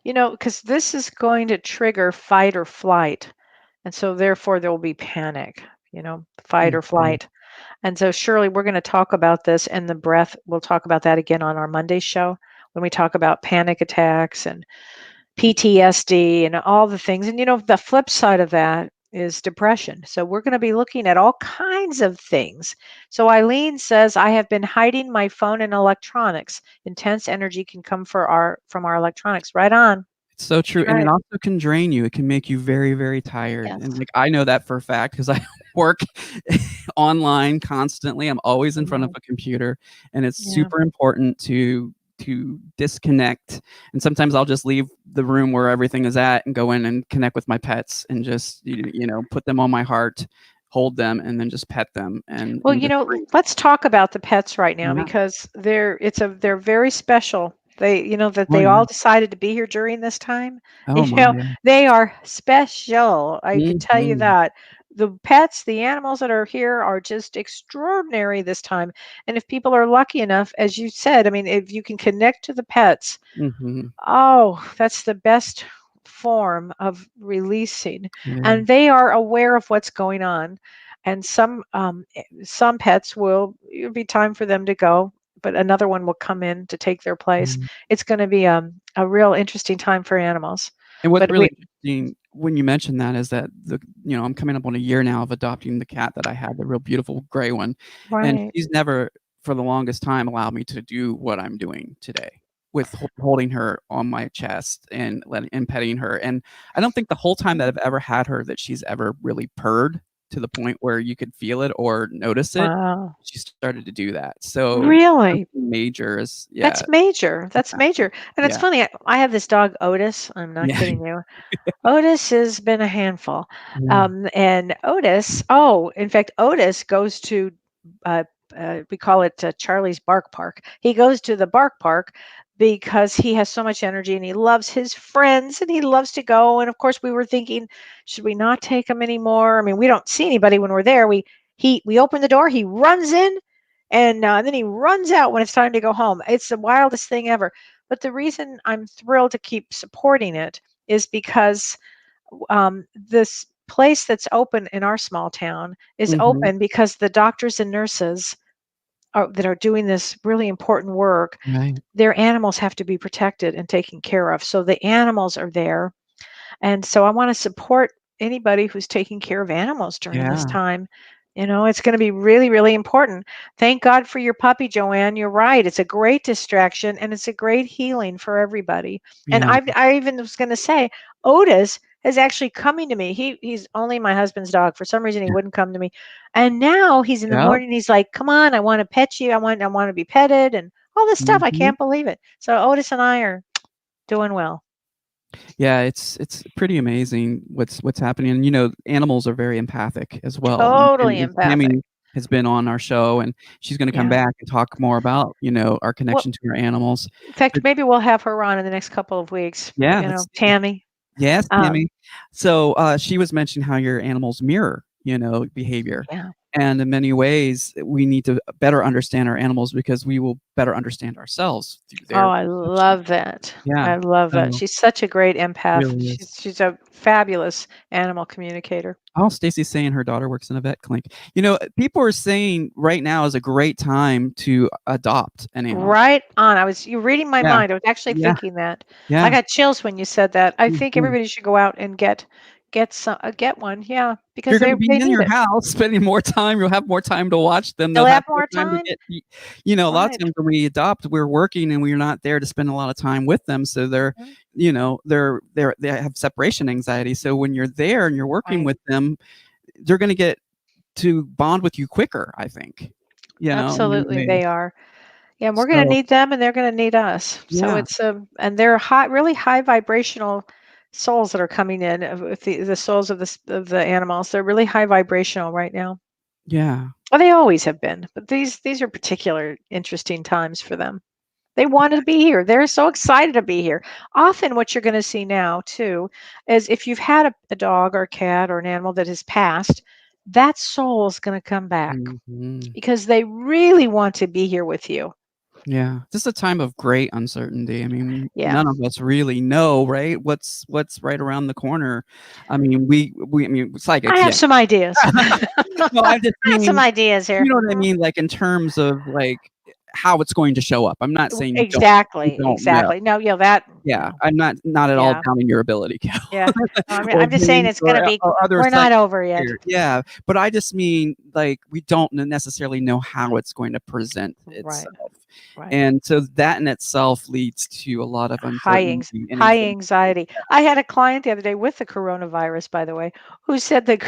Because this is going to trigger fight or flight. And so therefore there will be panic, fight or flight. And so Shirley, we're going to talk about this and the breath. We'll talk about that again on our Monday show when we talk about panic attacks and PTSD and all the things. And the flip side of that is depression. So we're going to be looking at all kinds of things. So Eileen says, I have been hiding my phone and electronics. Intense energy can come from our electronics. Right on. It's so true. That's And it right. also can drain you. It can make you very, very tired. Yes. And like I know that for a fact because I work online constantly. I'm always in front of a computer, and it's Yeah. super important to disconnect. And sometimes I'll just leave the room where everything is at and go in and connect with my pets and just put them on my heart, hold them, and then just pet them. And Well, just breathe. let's talk about the pets right now Yeah. because they're very special. They, that Oh, they yeah. all decided to be here during this time. Oh my, yeah. They are special. I can tell you Mhm. that. The pets, the animals that are here are just extraordinary this time. And if people are lucky enough, as you said, I mean, if you can connect to the pets, Mhm. oh, that's the best form of releasing. Yeah. And they are aware of what's going on. And some pets it'll be time for them to go, but another one will come in to take their place. Mhm. It's going to be a real interesting time for animals. And what's But really interesting when you mention that is that I'm coming up on a year now of adopting the cat that I had, the real beautiful gray one, and right. she's never, for the longest time, allowed me to do what I'm doing today with holding her on my chest and petting her. And I don't think the whole time that I've ever had her that she's ever really purred to the point where you could feel it or notice it. Wow. She started to do that. So Really? major is That's major. That's major. And it's Yeah. funny. I have this dog, Otis. I'm not Yeah. kidding you. Otis has been a handful. Yeah. And Otis, in fact, Otis goes to, we call it Charlie's Bark Park. He goes to the Bark Park because he has so much energy and he loves his friends and he loves to go. And of course, we were thinking, should we not take him anymore? I mean, we don't see anybody when we're there. We open the door, he runs in, and then he runs out when it's time to go home. It's the wildest thing ever. But the reason I'm thrilled to keep supporting it is because this place that's open in our small town is Mhm. open because the doctors and nurses that are doing this really important work, Right. their animals have to be protected and taken care of. So the animals are there. And so I want to support anybody who's taking care of animals during this Yeah. time. It's going to be really, really important. Thank God for your puppy, Joanne. You're right. It's a great distraction and it's a great healing for everybody. And Yeah. I even was going to say, Otis is actually coming to me. He's only my husband's dog. For some reason, he wouldn't come to me. And now he's in the Yep. morning. He's like, come on, I want to pet you. I want to be petted and all this stuff. I Mhm. can't believe it. So Otis and I are doing well. Yeah, it's pretty amazing what's happening. And animals are very empathic as well. Totally And empathic. Tammy has been on our show, and she's going to come Yeah. back and talk more about our Well, connection to our animals. in fact, But maybe we'll have her on in the next couple of weeks. yeah, let's see. Tammy. Yes, Um, Tammy. So she was mentioning how your animals mirror behavior. yeah. And in many ways, we need to better understand our animals because we will better understand ourselves through their Oh, I love that. Yeah. I love that. So She's such a great empath. really is. She's a fabulous animal communicator. Oh, Stacy's saying her daughter works in a vet clinic. People are saying right now is a great time to adopt an animal. Right on. You're reading my Yeah. mind. I was actually Yeah. thinking that. I Yeah. got chills when you said that. I think Mhm. everybody should go out and get one. Yeah, If because you're they gonna be in need your it. house spending more time, you'll have more time to watch them. They'll They'll have have more more time to time. get a lot of Right. times when we adopt, we're working and we're not there to spend a lot of time with them. So they're, they have separation anxiety. So when you're there and you're working Right. with them, they're gonna get to bond with you quicker, I think. In many Absolutely, ways. they are. Yeah, and we're going to So need them and they're going to need us. So yeah. it's and they're really high vibrational souls that are coming in with the souls of the animals. They're really high vibrational right now. Yeah. Well, they always have been, but these are particular interesting times for them. They wanted to be here. They're so excited to be here. Often what you're going to see now too is if you've had a dog or a cat or an animal that has passed, that soul is going to come back Mhm. because they really want to be here with you. Yeah, this is a time of great uncertainty. I mean, Yeah. none of us really know, right? What's right around the corner. I mean, I mean, psychics, I have yeah. some ideas. No, I just I have some mean, ideas here. you know what I mean? Like in terms of like how it's going to show up. I'm not saying exactly, you don't know. exactly. No, that. Yeah, No. I'm not at all Yeah. doubting your ability, Cal. Yeah. No, Or I'm just saying James it's going to be. or other We're not over yet. Yeah, but I just mean like we don't necessarily know how it's going to present Right. itself. Right. And so that in itself leads to a lot of uncertainty and high anxiety. I had a client the other day with the coronavirus, by the way, who said that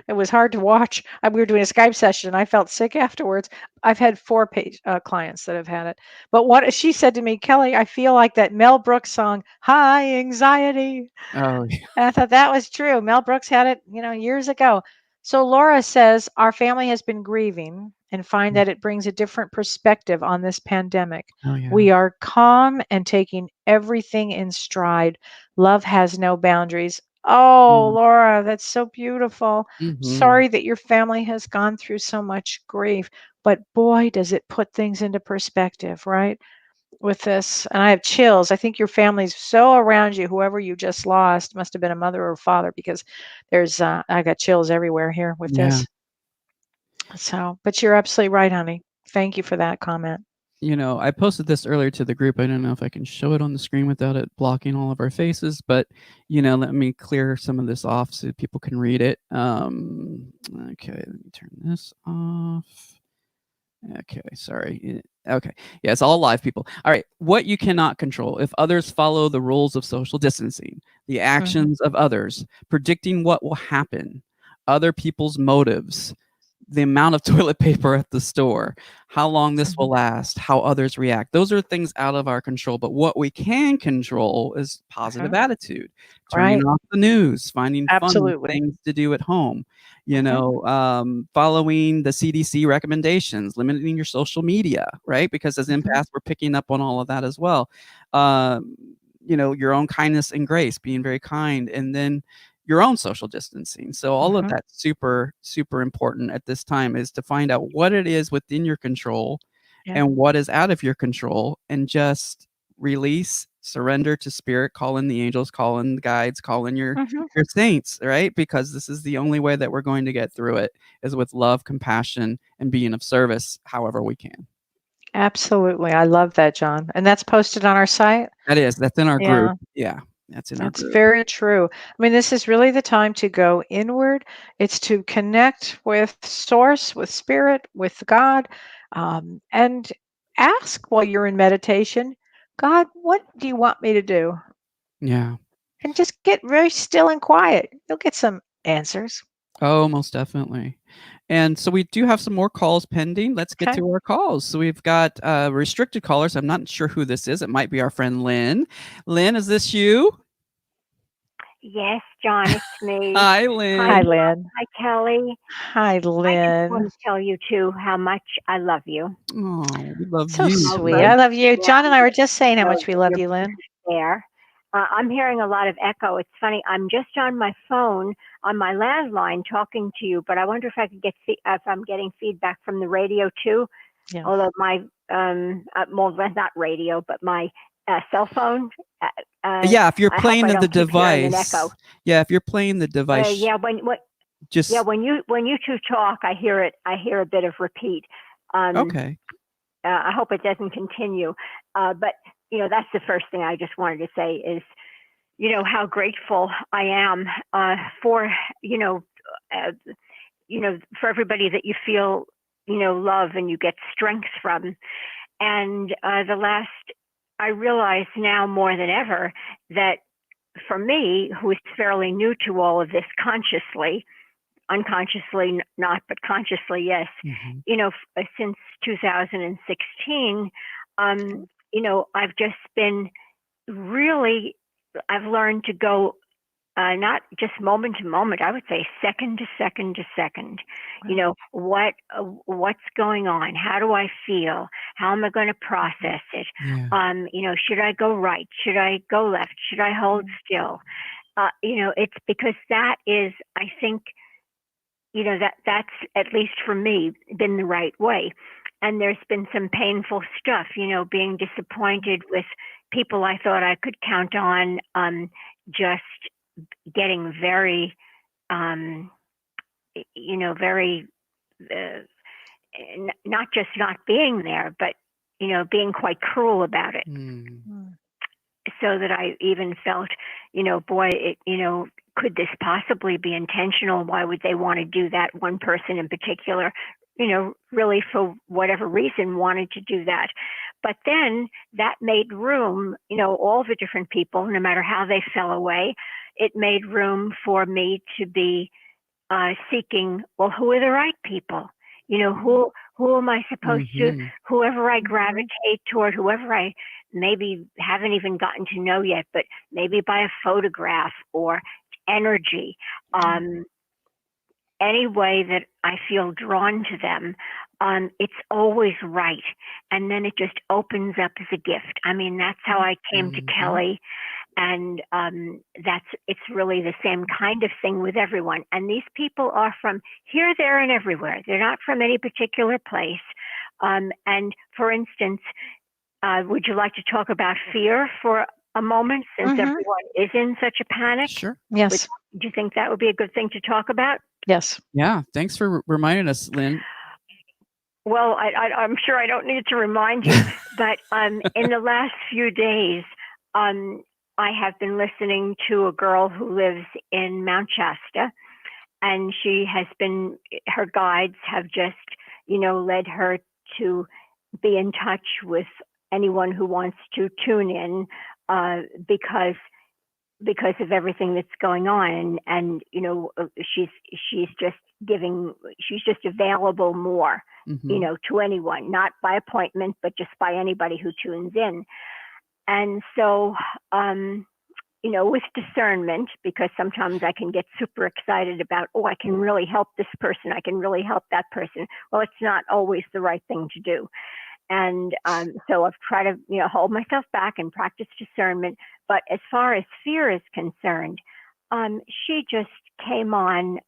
it was hard to watch. We were doing a Skype session and I felt sick afterwards. I've had 4 clients that have had it. But what she said to me, Kelly, I feel like that Mel Brooks song, High Anxiety. Oh, yeah. And I thought that was true. Mel Brooks had it, years ago. So Laura says our family has been grieving and find that it brings a different perspective on this pandemic. Oh, yeah. We are calm and taking everything in stride. Love has no boundaries. Oh, Laura, that's so beautiful. Sorry that your family has gone through so much grief, but boy, does it put things into perspective, right? With this, and I have chills. I think your family's so around you. Whoever you just lost must have been a mother or a father, because there's I got chills everywhere here with Yeah. this. So, but you're absolutely right, honey. Thank you for that comment. I posted this earlier to the group. I don't know if I can show it on the screen without it blocking all of our faces, but let me clear some of this off so people can read it. Okay, let me turn this off. Okay, sorry. Okay. Yeah, it's all live, people. All right. What you cannot control: if others follow the rules of social distancing, the actions of others, predicting what will happen, other people's motives, the amount of toilet paper at the store, how long this will last, how others react. Those are things out of our control. But what we can control is positive attitude, turning off the news, finding fun things to do at home, following the CDC recommendations, limiting your social media, right? Because as empaths, we're picking up on all of that as well. Your own kindness and grace, being very kind, and then your own social distancing. So all of that's super, super important at this time, is to find out what it is within your control and what is out of your control, and just release, surrender to spirit, call in the angels, call in the guides, call in your saints, right? Because this is the only way that we're going to get through it, is with love, compassion, and being of service however we can. Absolutely. I love that, John. And that's posted on our site? That's in our group. Yeah. That's very true. I mean, this is really the time to go inward. It's to connect with source, with spirit, with God, and ask while you're in meditation, God, what do you want me to do? Yeah. And just get very still and quiet. You'll get some answers. Oh, most definitely. And so we do have some more calls pending. Let's get to our calls. So we've got restricted callers. I'm not sure who this is. It might be our friend Lynn. Lynn, is this you? Yes, John, it's me. Hi, Lynn. Hi, Lynn. Hi, Kelly. Hi, Lynn. I just want to tell you, too, how much I love you. Oh, we love so you. So sweet. I love you. John and I were just saying how much we love you, Lynn. There. I'm hearing a lot of echo. It's funny. I'm just on my phone on my landline talking to you, but I wonder if I could get if I'm getting feedback from the radio too. Yeah. Although my well, not radio, but my cell phone. Yeah, if you're playing the device. Yeah, if you're playing the device. Yeah, when you two talk, I hear it. I hear a bit of repeat. Okay. I hope it doesn't continue. But that's the first thing I just wanted to say is, how grateful I am for for everybody that you feel love and you get strength from. And I realize now more than ever that for me, who is fairly new to all of this consciously, unconsciously not, but consciously, yes, since 2016, I've just been I've learned to go not just moment to moment, I would say second to second to second. Right. What's going on? How do I feel? How am I going to process it? Yeah. Should I go right? Should I go left? Should I hold still? It's because that is, I think, that's at least for me been the right way. And there's been some painful stuff, being disappointed with people I thought I could count on, just getting very, very, not just not being there, but being quite cruel about it. Mm. So that I even felt, boy, could this possibly be intentional? Why would they want to do that? One person in particular, really for whatever reason wanted to do that. But then that made room, all the different people, no matter how they fell away, it made room for me to be seeking, well, who are the right people? Who am I supposed to, whoever I gravitate toward, whoever I maybe haven't even gotten to know yet, but maybe by a photograph or energy, any way that I feel drawn to them, it's always right. And then it just opens up as a gift. I mean, that's how I came to Kellee. And it's really the same kind of thing with everyone. And these people are from here, there, and everywhere. They're not from any particular place. And for instance, would you like to talk about fear for a moment, since everyone is in such a panic? Sure. Yes. Do you think that would be a good thing to talk about? Yes. Yeah. Thanks for reminding us, Lynn. Well, I'm sure I don't need to remind you, but in the last few days, I have been listening to a girl who lives in Mount Shasta, and her guides have just, led her to be in touch with anyone who wants to tune in, because of everything that's going on. And she's just available more, to anyone, not by appointment, but just by anybody who tunes in. And so, with discernment, because sometimes I can get super excited about, I can really help this person, I can really help that person. Well, it's not always the right thing to do. And so I've tried to, hold myself back and practice discernment. But as far as fear is concerned, she just came on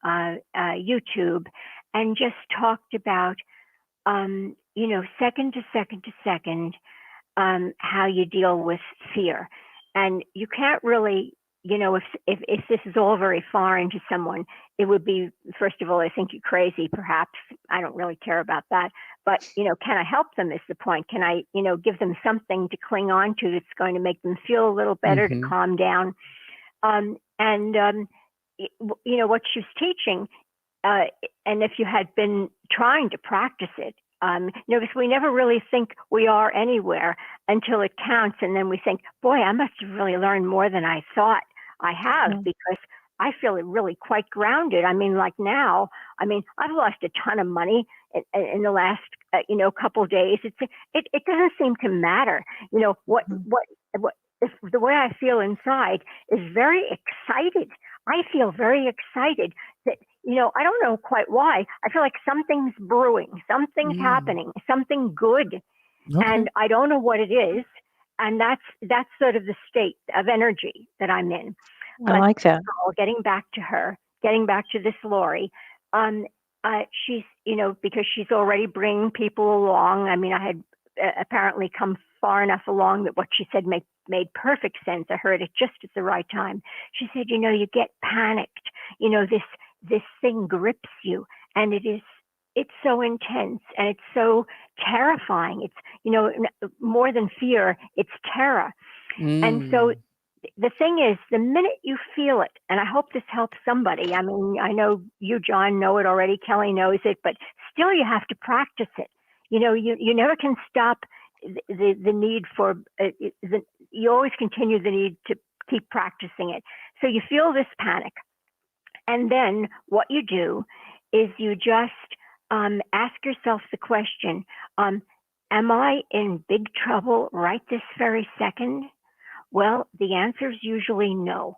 YouTube and just talked about, second to second to second, how you deal with fear. And you can't really, if this is all very foreign to someone, it would be, first of all, I think you're crazy, perhaps. I don't really care about that. But, can I help them is the point. Can I, give them something to cling on to that's going to make them feel a little better, to calm down? What she's teaching, and if you had been trying to practice it, because we never really think we are anywhere until it counts. And then we think, boy, I must have really learned more than I thought I have, because I feel really quite grounded. I mean, like now, I've lost a ton of money in the last, couple of days. It doesn't seem to matter. If the way I feel inside is very excited. I feel very excited that, I don't know quite why. I feel like something's brewing, something's happening, something good. Okay. And I don't know what it is. And that's sort of the state of energy that I'm in. I like that. Getting back to this Lori, she's, because she's already bringing people along. I had apparently come far enough along that what she said made perfect sense. I heard it just at the right time. She said, you get panicked, this thing grips you, and it's so intense and it's so terrifying. It's, more than fear, it's terror. And so the thing is, the minute you feel it, and I hope this helps somebody. I know you, John, know it already. Kellee knows it, but still you have to practice it. You never can stop the need for, you always continue the need to keep practicing it. So you feel this panic. And then what you do is you just ask yourself the question, am I in big trouble right this very second? Well, the answer is usually no.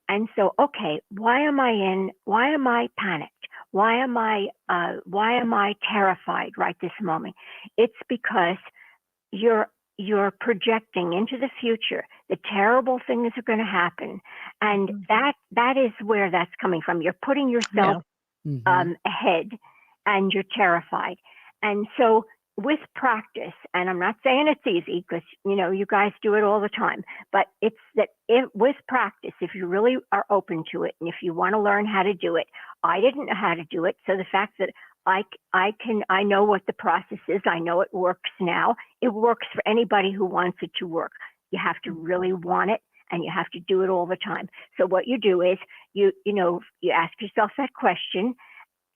And so, okay, why am I panicked? Why am I terrified right this moment? It's because you're projecting into the future. The terrible things are going to happen. And that is where that's coming from. You're putting yourself ahead, and you're terrified. And so with practice, and I'm not saying it's easy, because you guys do it all the time, but it's that with practice, if you really are open to it, and if you want to learn how to do it, I didn't know how to do it. So the fact that I know what the process is. I know it works now. It works for anybody who wants it to work. You have to really want it, and you have to do it all the time. So what you do is you ask yourself that question.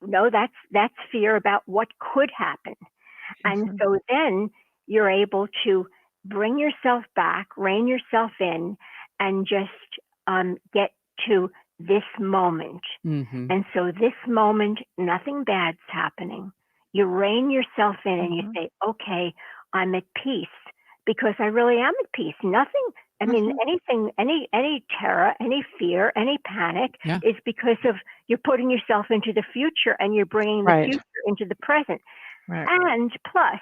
No, that's fear about what could happen. And so then you're able to bring yourself back, rein yourself in, and just get to this moment. And so this moment, nothing bad's happening. You rein yourself in and you say, okay, I'm at peace because I really am at peace. Nothing, I mean, anything, any terror, any fear, any panic is because of you're putting yourself into the future and you're bringing the future into the present. And plus,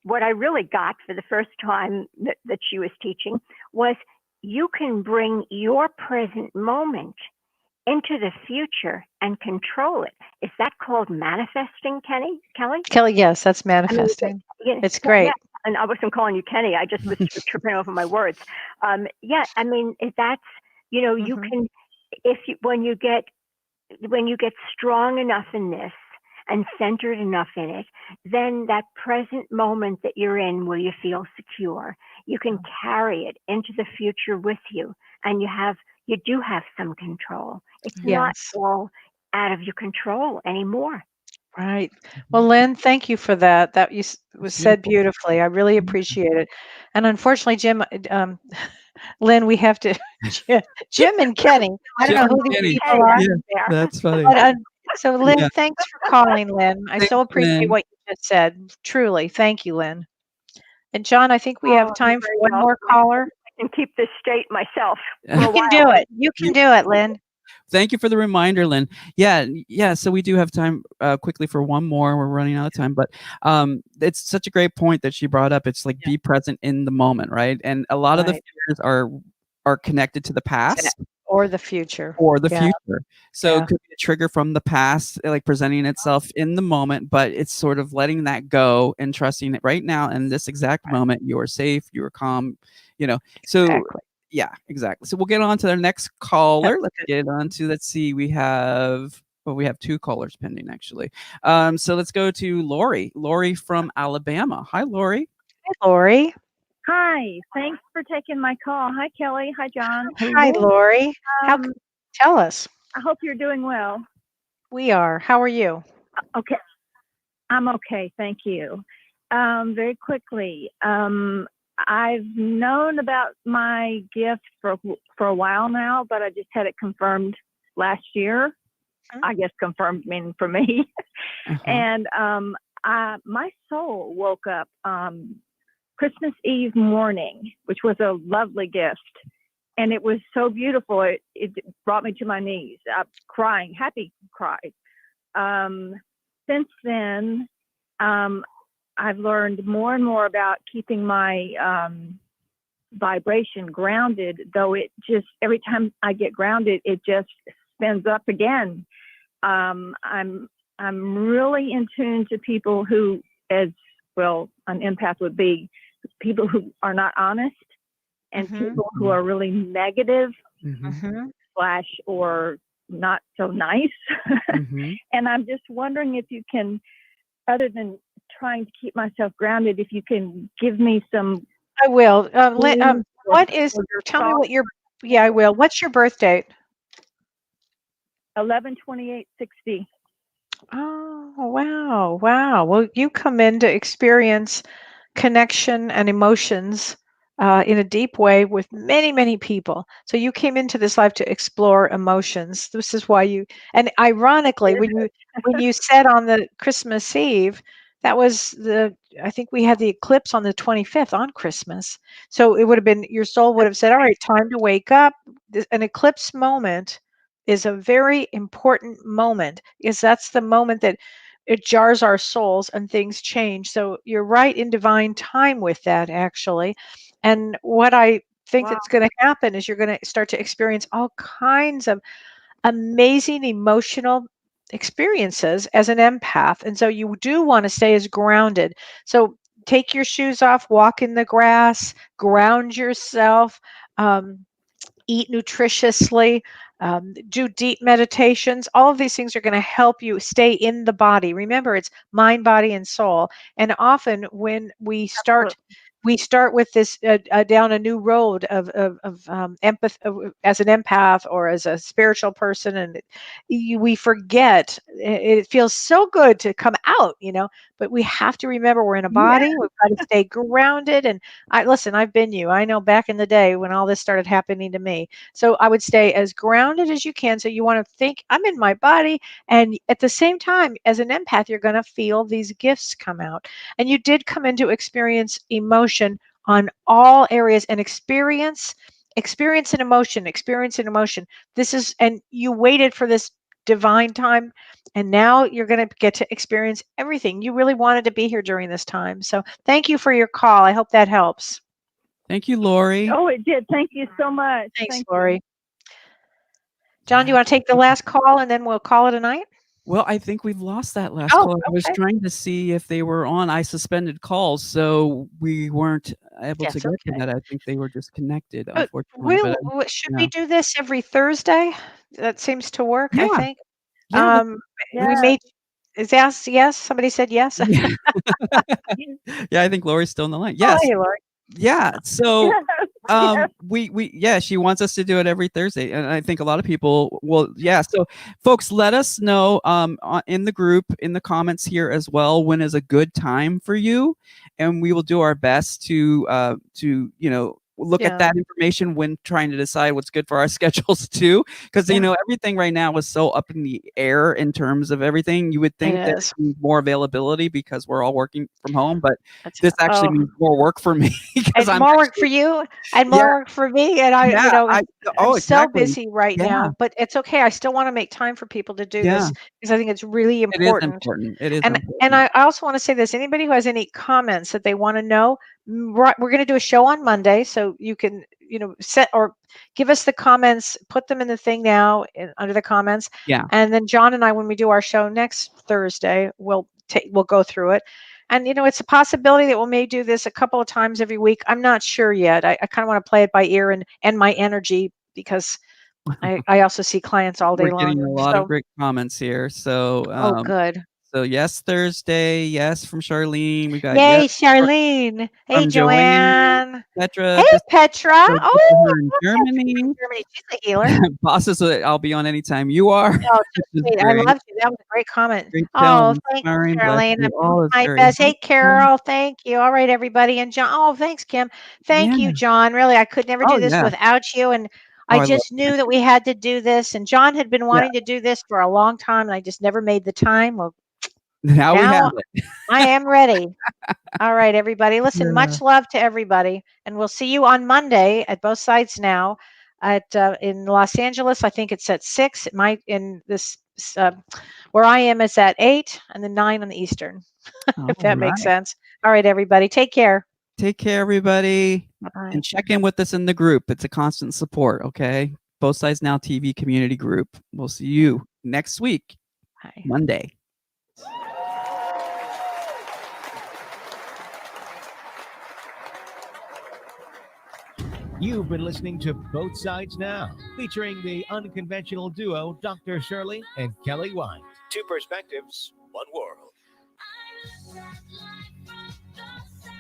what I really got for the first time that she was teaching was you can bring your present moment into the future and control it. Is that called manifesting, Kelly? Kelly, yes, that's manifesting. I mean, it's great. Yeah, and I wasn't calling you Kenny. I just was tripping over my words. Yeah, I mean, that's, you can, when you get strong enough in this and centered enough in it, then that present moment that you're in where you feel secure, you can carry it into the future with you, and you do have some control. It's not all out of your control anymore. Right. Well, Lynn, thank you for that. That was said beautifully. I really appreciate it. And unfortunately, Jim, Lynn, we have to, Jim and Kenny. I don't know who these people are. Yeah, that's funny. But, so, Lynn, thanks for calling, Lynn. I so appreciate Lynn. what you just said. Truly. Thank you, Lynn. And John, I think we have time for one more caller. I can keep this straight myself. You can do it. You can do it, Lynn. Thank you for the reminder, Lynn. Yeah. So we do have time quickly for one more. We're running out of time, but it's such a great point that she brought up. It's like be present in the moment, right? And a lot of the fears are connected to the past or the future. So it could be a trigger from the past, like presenting itself in the moment, but it's sort of letting that go and trusting it right now in this exact moment. You are safe. You are calm. So. Yeah, exactly. So we'll get on to our next caller. Let's see. We have two callers pending actually. So let's go to Lori. Lori from Alabama. Hi, Lori. Hi, Lori. Hi. Thanks for taking my call. Hi, Kelly. Hi, John. Hi, Lori. Tell us. I hope you're doing well. We are. How are you? Okay. I'm okay. Thank you. Very quickly. I've known about my gift for a while now, but I just had it confirmed last year. I guess confirmed meaning for me. And my soul woke up Christmas Eve morning, which was a lovely gift. And it was so beautiful. It brought me to my knees, crying, happy cry. Since then, I've learned more and more about keeping my vibration grounded, though it just, every time I get grounded, it just spins up again. I'm really in tune to people who, as well, an empath would be, people who are not honest and people who are really negative slash or not so nice. And I'm just wondering if you can, other than trying to keep myself grounded, if you can give me some. I will. What is, tell me what your, I will. What's your birth date? 11/28/60. Oh, wow. Wow. Well, you come in to experience connection and emotions in a deep way with many, many people. So you came into this life to explore emotions. This is why you, and ironically, when you said on the Christmas Eve, that was I think we had the eclipse on the 25th on Christmas. So it would have been, your soul would have said, all right, time to wake up. An eclipse moment is a very important moment, because that's the moment that it jars our souls and things change. So you're right in divine time with that, actually. And what I think that's going to happen is you're going to start to experience all kinds of amazing emotional experiences as an empath. And so you do want to stay as grounded. So take your shoes off, walk in the grass, ground yourself, eat nutritiously, do deep meditations. All of these things are going to help you stay in the body. Remember, it's mind, body, and soul. And often when we start with this down a new road of empath as an empath or as a spiritual person, and we forget. It feels so good to come out, but we have to remember we're in a body. We've got to stay grounded. And I've been you. I know back in the day when all this started happening to me. So I would stay as grounded as you can. So you want to think, I'm in my body. And at the same time, as an empath, you're going to feel these gifts come out. And you did come in to experience emotion on all areas and experience and emotion. And you waited for this divine time, and now you're going to get to experience everything. You really wanted to be here during this time. So thank you for your call. I hope that helps. Thank you, Lori. Oh, it did. Thank you so much. Thanks, Thank Lori. you. John, do you want to take the last call and then we'll call it a night? Well, I think we've lost that last call. I was Okay. trying to see if they were on. I suspended calls, so we weren't able to Yes, get to okay. that. I think they were disconnected, unfortunately. Should we do this every Thursday? That seems to work, I Yeah. think. Yeah, We made yes. Somebody said yes. yeah. Yeah, I think Lori's still on the line. Oh, Yes. hey, Lori. Yeah. So Yes. we she wants us to do it every Thursday, and I think a lot of people will. Yeah. So folks, let us know in the group, in the comments here as well, when is a good time for you, and we will do our best to look at that information when trying to decide what's good for our schedules too, because everything right now is so up in the air in terms of everything. You would think there's more availability because we're all working from home, but this actually means more work for me. And more work for you and more work for me. And I'm so busy right now, but it's okay. I still want to make time for people to do this because I think it's really important. It is and important. And I also want to say this: anybody who has any comments that they want to know, we're going to do a show on Monday, so you can set or give us the comments, put them in the thing now under the comments. Yeah. And then John and I, when we do our show next Thursday, we'll go through it. And it's a possibility that we may do this a couple of times every week. I'm not sure yet. I kind of want to play it by ear and my energy, because I also see clients all day We're long. getting a lot of great comments here. So good. So yes, Thursday. Yes, from Charlene. We got Yay, Charlene. Hey, from Joanne. Petra. Hey, Petra. So Oh, her in Germany. She's a healer. Bosses, I'll be on anytime you are. Oh, I loved you. That was a great comment. Great Oh, film, thank you, inspiring, bless Charlene. you. All is My very best. Hey, helpful. Carol. Thank you. All right, everybody. And John. Oh, thanks, Kim. Thank you, John. Really, I could never do this without you. And I just knew that we had to do this. And John had been wanting to do this for a long time, and I just never made the time. Well, now we have it. I am ready. All right, everybody. Listen, much love to everybody, and we'll see you on Monday at Both Sides Now at in Los Angeles. I think it's at 6. It might in this where I am is at 8, and then 9 on the Eastern. If that makes sense. All right, everybody. Take care. Take care, everybody. Bye-bye. And check in with us in the group. It's a constant support, okay? Both Sides Now TV community group. We'll see you next week, Monday. You've been listening to Both Sides Now, featuring the unconventional duo Dr. Shirley and Kellee White. Two perspectives, one world.